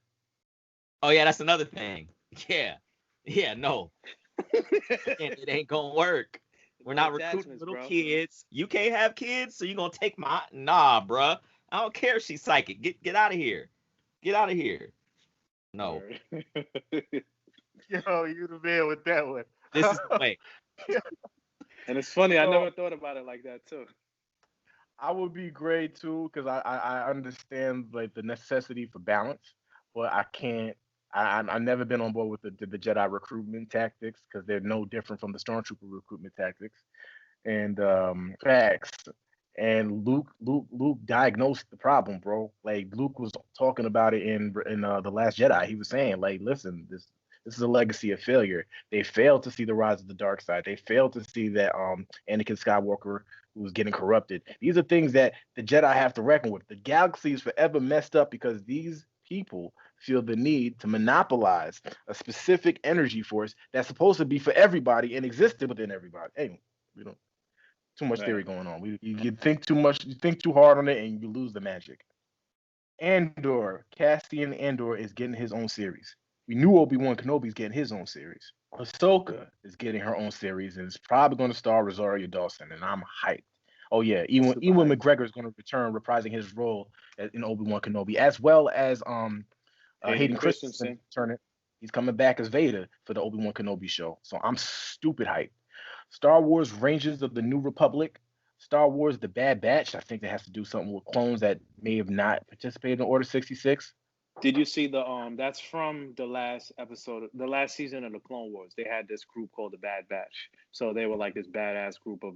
Oh yeah, that's another thing. Yeah, no, it ain't gonna work. We're not recruiting little kids. You can't have kids, so you gonna take my bruh. I don't care if she's psychic. Get out of here. Get out of here. No. Yo, you the man with that one. This is the way. And it's funny, I never thought about it like that too. I would be gray too, because I understand like the necessity for balance, but I can't. I've never been on board with the Jedi recruitment tactics because they're no different from the Stormtrooper recruitment tactics. And facts. And Luke diagnosed the problem, bro. Like Luke was talking about it in the Last Jedi. He was saying, like, listen, this is a legacy of failure. They failed to see the rise of the dark side. They failed to see that Anakin Skywalker was getting corrupted. These are things that the Jedi have to reckon with. The galaxy is forever messed up because these people feel the need to monopolize a specific energy force that's supposed to be for everybody and existed within everybody. Anyway, we don't too much theory going on. You think too much, you think too hard on it, and you lose the magic. Cassian Andor is getting his own series. We knew Obi-Wan Kenobi's getting his own series. Ahsoka is getting her own series and it's probably going to star Rosario Dawson, and I'm hyped. Oh yeah, Ewan McGregor is going to return, reprising his role in Obi-Wan Kenobi, as well as Hayden Christensen returning. He's coming back as Vader for the Obi-Wan Kenobi show. So I'm stupid hyped. Star Wars Rangers of the New Republic, Star Wars The Bad Batch. I think that has to do something with clones that may have not participated in Order 66. Did you see the that's from the last episode, the last season of the Clone Wars? They had this group called the Bad Batch. So they were like this badass group of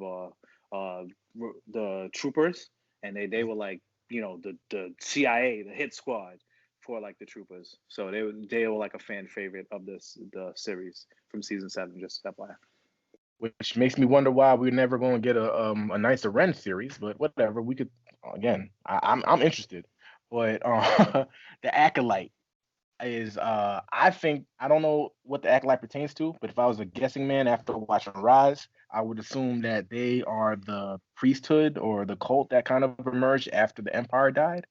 the troopers, and they were like, you know, the CIA, the hit squad for like the troopers. So they were like a fan favorite of the series from season 7. Just FYI. Which makes me wonder why we're never going to get a Knights of Ren series, but whatever. We could again. I'm interested, but the Acolyte is I think I don't know what the Acolyte pertains to, but if I was a guessing man after watching Rise, I would assume that they are the priesthood or the cult that kind of emerged after the Emperor died.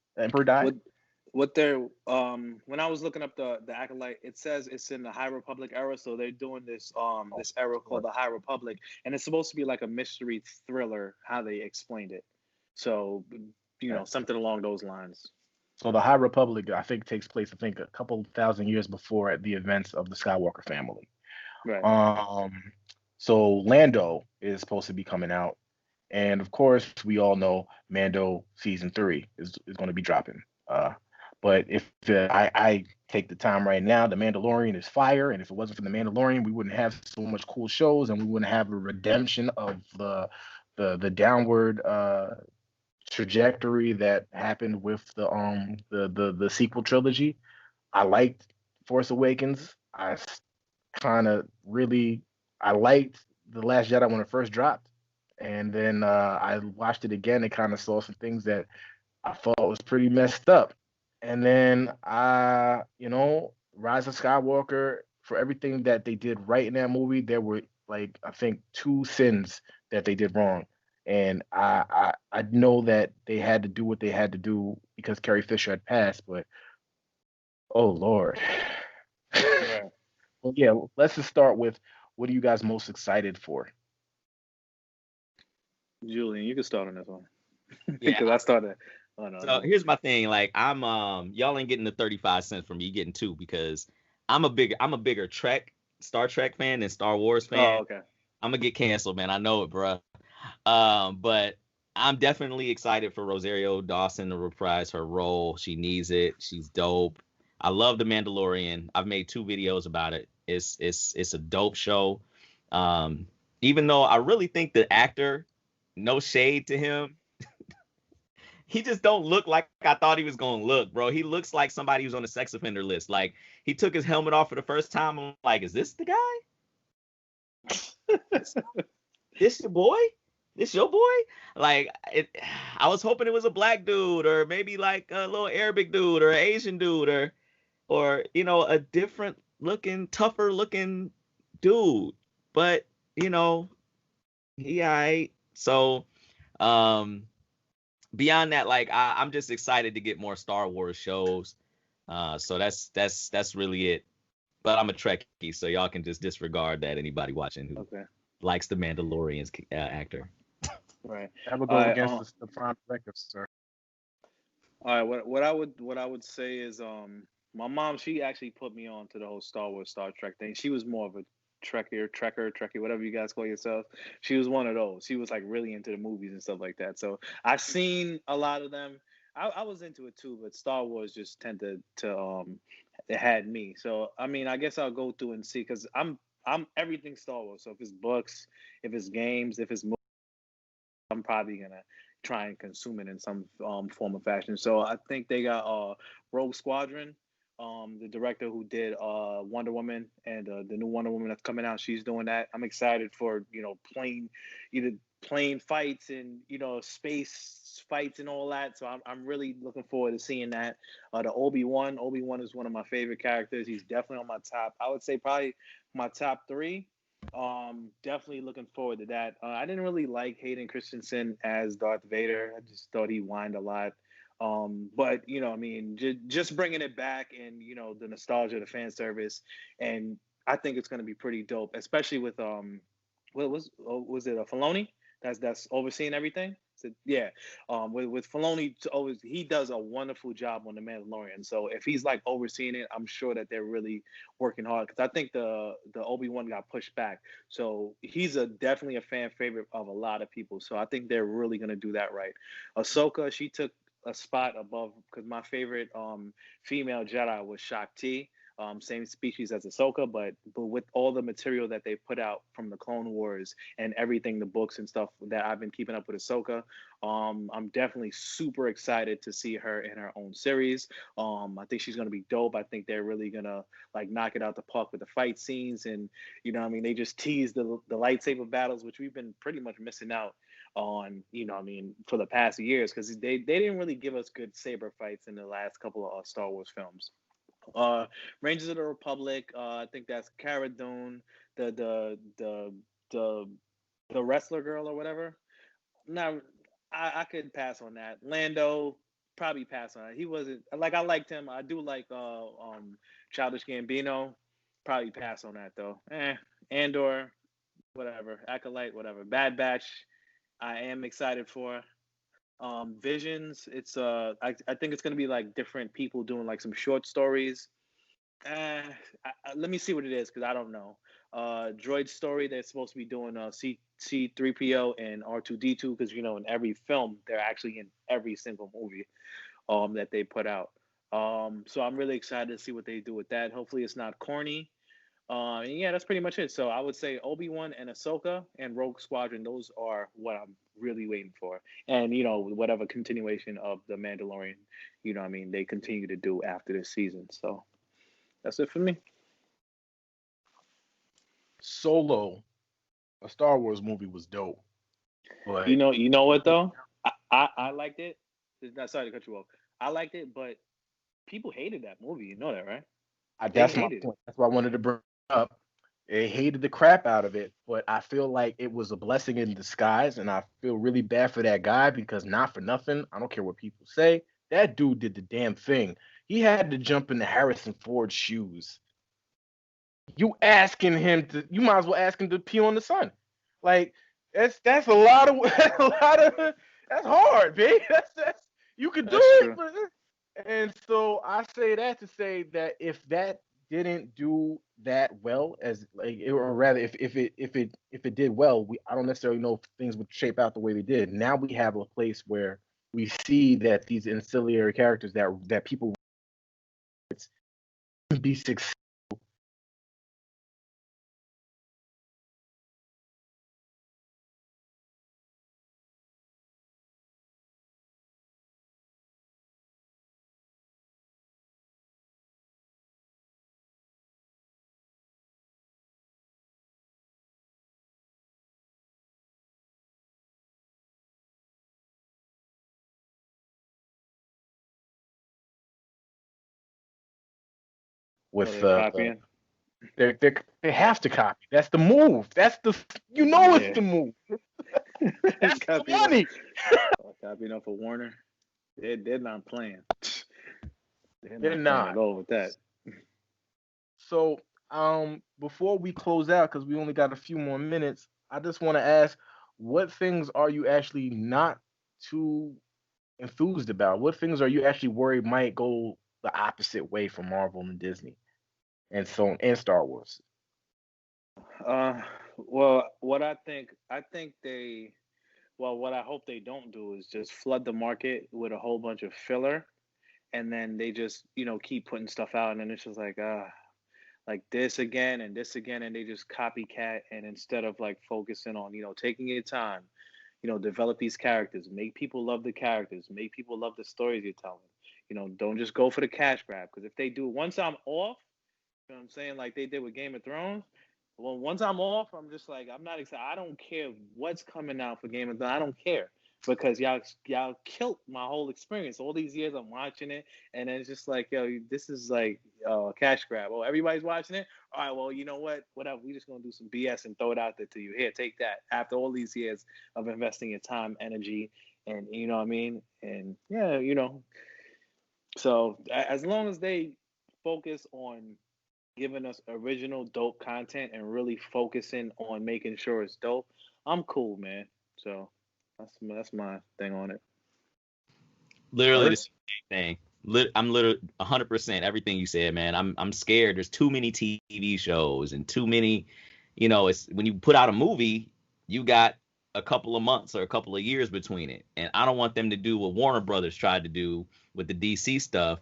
What they're when I was looking up the Acolyte, it says it's in the High Republic era, so they're doing this this era called the High Republic, and it's supposed to be like a mystery thriller, how they explained it. So, you know, something along those lines. So the High Republic, I think, takes place, I think, a couple thousand years before the events of the Skywalker family. Right. So Lando is supposed to be coming out, and of course, we all know Mando season 3 is going to be dropping. But if I take the time right now, The Mandalorian is fire, and if it wasn't for The Mandalorian, we wouldn't have so much cool shows, and we wouldn't have a redemption of the downward trajectory that happened with the sequel trilogy. I liked Force Awakens. I liked The Last Jedi when it first dropped, and then I watched it again and kind of saw some things that I thought was pretty messed up. And then Rise of Skywalker, for everything that they did right in that movie, there were like I think 2 sins that they did wrong. And I know that they had to do what they had to do because Carrie Fisher had passed, but oh Lord. Yeah. Well, yeah, let's just start with what are you guys most excited for? Julian, you can start on this one. Yeah. Because I started. So here's my thing. Like I'm y'all ain't getting the 35 cents from me. You getting 2 because I'm a bigger Star Trek fan than Star Wars Oh, fan. okay. I'm gonna get canceled, man. I know it, bro. But I'm definitely excited for Rosario Dawson to reprise her role. She needs it. She's dope. I love The Mandalorian. I've made 2 videos about it. It's a dope show. Um, Even though I really think the actor, no shade to him, he just don't look like I thought he was gonna look, bro. He looks like somebody who's on the sex offender list. Like he took his helmet off for the first time. I'm like, is this the guy? This your boy? This your boy? Like I was hoping it was a black dude or maybe like a little Arabic dude or an Asian dude or a different looking, tougher looking dude. But he alright. So beyond that, like I'm just excited to get more Star Wars shows. So that's really it. But I'm a Trekkie, so y'all can just disregard that. Anybody watching who likes the Mandalorian's actor. Right. That would go against the prime directive, sir. All right. What I would say is my mom, she actually put me on to the whole Star Wars, Star Trek thing. She was more of a Trekkie, whatever you guys call yourself. She was one of those. She was like really into the movies and stuff like that. So I've seen a lot of them. I was into it too, but Star Wars just tended to it had me. So I mean, I guess I'll go through and see because I'm everything Star Wars. So if it's books, if it's games, if it's movies, I'm probably gonna try and consume it in some form of fashion. So I think they got Rogue Squadron. The director who did Wonder Woman and the new Wonder Woman that's coming out, she's doing that. I'm excited for plane fights and space fights and all that. So I'm really looking forward to seeing that. The Obi-Wan is one of my favorite characters. He's definitely on my top. I would say probably my top 3. Definitely looking forward to that. I didn't really like Hayden Christensen as Darth Vader. I just thought he whined a lot. But I mean, just bringing it back and the nostalgia, the fan service, and I think it's going to be pretty dope, especially with what was it a Filoni that's overseeing everything? So, yeah, with Filoni, he does a wonderful job on The Mandalorian. So if he's like overseeing it, I'm sure that they're really working hard because I think the Obi-Wan got pushed back. So he's definitely a fan favorite of a lot of people. So I think they're really going to do that right. Ahsoka, she took a spot above because my favorite female Jedi was Shakti. Same species as Ahsoka, but with all the material that they put out from the Clone Wars and everything, the books and stuff that I've been keeping up with Ahsoka, I'm definitely super excited to see her in her own series. I think she's gonna be dope. I think they're really gonna like knock it out the park with the fight scenes, and I mean, they just teased the lightsaber battles, which we've been pretty much missing out on, I mean, for the past years because they didn't really give us good saber fights in the last couple of Star Wars films. Rangers of the Republic. I think that's Cara Dune, the wrestler girl or whatever. Now, I could pass on that. Lando, probably pass on it. He wasn't like I liked him. I do like Childish Gambino. Probably pass on that though. Andor, whatever. Acolyte, whatever. Bad Batch. I am excited for. Visions, it's I think it's gonna be like different people doing like some short stories. Let me see what it is because I don't know. Droid Story, they're supposed to be doing C3PO and R2D2 because in every film they're actually in every single movie that they put out. So I'm really excited to see what they do with that. Hopefully it's not corny. And yeah, that's pretty much it. So I would say Obi-Wan and Ahsoka and Rogue Squadron, those are what I'm really waiting for. And, whatever continuation of The Mandalorian, I mean, they continue to do after this season. So that's it for me. Solo, a Star Wars movie, was dope. But you know what though? I liked it. Sorry to cut you off. I liked it, but people hated that movie. You know that, right? That's my point. That's why I wanted to bring up. They hated the crap out of it, but I feel like it was a blessing in disguise, and I feel really bad for that guy because not for nothing, I don't care what people say, that dude did the damn thing. He had to jump into Harrison Ford's shoes. You asking him to, you might as well ask him to pee on the sun. Like that's a lot of that's hard, babe. That's you could do it, but, and so I say that to say that if that didn't do that well as like, or rather, if it did well, I don't necessarily know if things would shape out the way they did. Now we have a place where we see that these ancillary characters that people be successful Oh, with they're copying. they have to copy. That's the move. That's the it's Yeah. the move. It's That's the copying up. money. Copying up for Warner. They're not playing. They're They're not playing not. at all with that. So, before we close out, because we only got a few more minutes, I just want to ask, what things are you actually not too enthused about? What things are you actually worried might go the opposite way for Marvel and Disney and Star Wars? Uh, well, I think what I hope they don't do is just flood the market with a whole bunch of filler, and then they just, keep putting stuff out, and then it's just like this again, and they just copycat, and instead of like focusing on, taking your time, develop these characters, make people love the characters, make people love the stories you're telling. Don't just go for the cash grab, because if they do, once I'm off, you know what I'm saying? Like they did with Game of Thrones. Well, once I'm off, I'm just like, I'm not excited. I don't care what's coming out for Game of Thrones. I don't care because y'all killed my whole experience. All these years I'm watching it, and then it's just like, yo, this is like a cash grab. Oh, everybody's watching it. All right, well, you know what? Whatever. We just gonna do some BS and throw it out there to you. Here, take that. After all these years of investing your time, energy, and you know what I mean. And yeah, So as long as they focus on giving us original dope content and really focusing on making sure it's dope, I'm cool, man. So that's my thing on it. Literally the Word? same thing. I'm literally 100% everything you said, man. I'm scared. There's too many TV shows and too many. It's when you put out a movie, you got a couple of months or a couple of years between it, and I don't want them to do what Warner Brothers tried to do with the DC stuff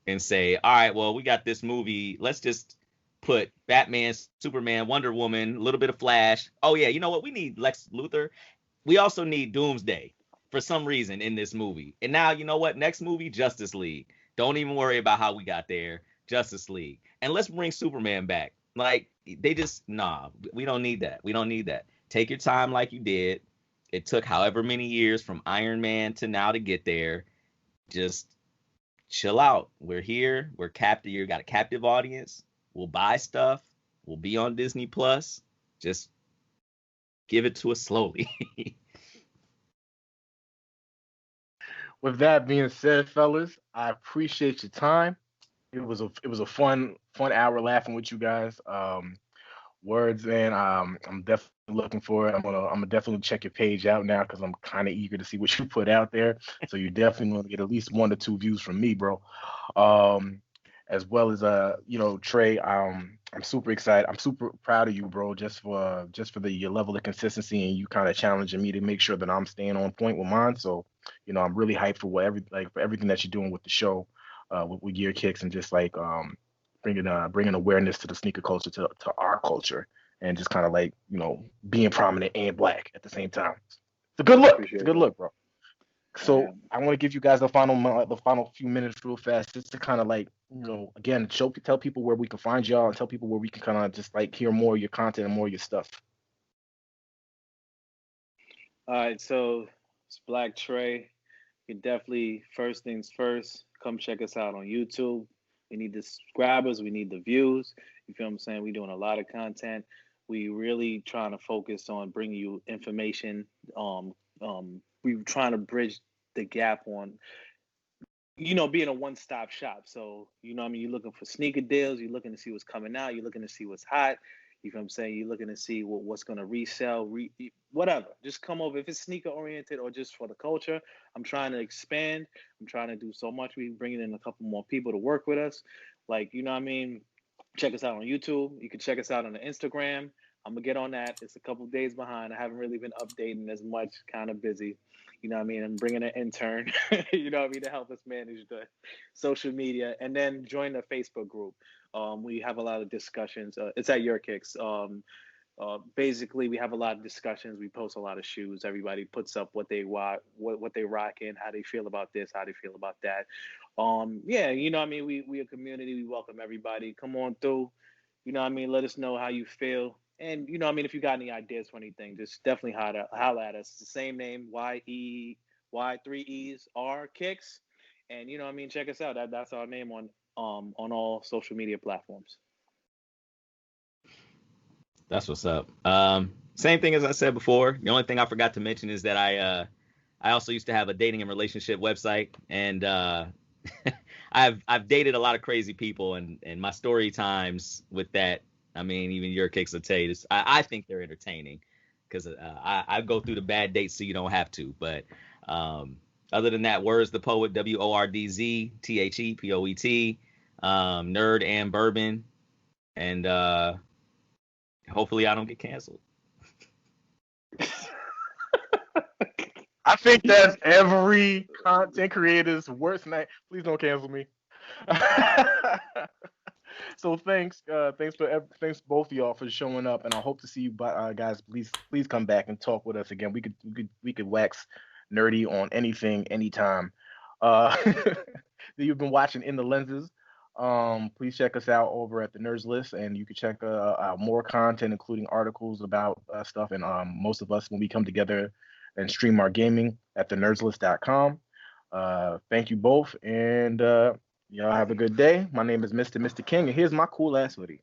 and say, all right, well, we got this movie. Let's just put Batman, Superman, Wonder Woman, a little bit of Flash. Oh yeah, you know what? We need Lex Luthor. We also need Doomsday for some reason in this movie. And now, you know what? Next movie, Justice League. Don't even worry about how we got there. Justice League. And let's bring Superman back. Like, they just, nah, we don't need that. We don't need that. Take your time like you did. It took however many years from Iron Man to now to get there. Just chill out. We're here. We're captive. You got a captive audience. We'll buy stuff. We'll be on Disney Plus. Just give it to us slowly. With that being said, fellas, I appreciate your time. It was a fun hour laughing with you guys. Wordz, and I'm definitely looking for it. I'm gonna definitely check your page out now because I'm kind of eager to see what you put out there. So you're definitely gonna get at least 1 to 2 views from me, bro. Um, as well as Trey. I'm super excited. I'm super proud of you, bro. Just for the your level of consistency and you kind of challenging me to make sure that I'm staying on point with mine. So I'm really hyped for for everything that you're doing with the show, with Gear Kicks and just like bringing awareness to the sneaker culture to our culture and just kind of like being prominent and black at the same time. It's a good look. It's a Appreciate good that. look, bro. So Yeah. I want to give you guys the final few minutes real fast, just to kind of like again tell people where we can find y'all and tell people where we can kind of just like hear more of your content and more of your stuff. All right, so it's Black Trey. You definitely, first things first, come check us out on YouTube. We need the subscribers, we need the views. You feel what I'm saying? We're doing a lot of content. We really trying to focus on bringing you information. We're trying to bridge the gap on, being a one-stop shop. So, what I mean, you're looking for sneaker deals, you're looking to see what's coming out, you're looking to see what's hot. You know what I'm saying? You're looking to see what's going to resell, whatever. Just come over. If it's sneaker oriented or just for the culture, I'm trying to expand. I'm trying to do so much. We're bringing in a couple more people to work with us. Like, you know what I mean? Check us out on YouTube. You can check us out on the Instagram. I'm gonna get on that. It's a couple of days behind. I haven't really been updating as much. Kind of busy. You know what I mean? I'm bringing an intern, you know what I mean, to help us manage the social media. And then join the Facebook group. We have a lot of discussions. It's at Your Kicks. Basically, we have a lot of discussions. We post a lot of shoes. Everybody puts up what they what they rock in, how they feel about this, how they feel about that. Yeah, you know what I mean? We a community. We welcome everybody. Come on through. You know what I mean? Let us know how you feel. And you know what I mean, if you got any ideas for anything, just definitely holla at us. It's the same name, Y3ESR Kicks. And you know what I mean, check us out. That's our name on all social media platforms. That's what's up. Same thing as I said before. The only thing I forgot to mention is that I also used to have a dating and relationship website, and I've dated a lot of crazy people, and my story times with that. I mean, even Your Kicks will tell you this. I think they're entertaining because I go through the bad dates so you don't have to. But other than that, Wordz the Poet, WORDZTHEPOET, Nerd and Bourbon, and hopefully I don't get canceled. I think that's every content creator's worst night. Please don't cancel me. So thanks both of y'all for showing up, and I hope to see you guys. Please come back and talk with us again. We could wax nerdy on anything, anytime. You've been watching In the Lenses. Please check us out over at the Nerds List, and you can check out more content, including articles about stuff, and most of us when we come together and stream our gaming at thenerdslist.com. Thank you both, and y'all have a good day. My name is MrMistaKing, and here's my cool ass hoodie.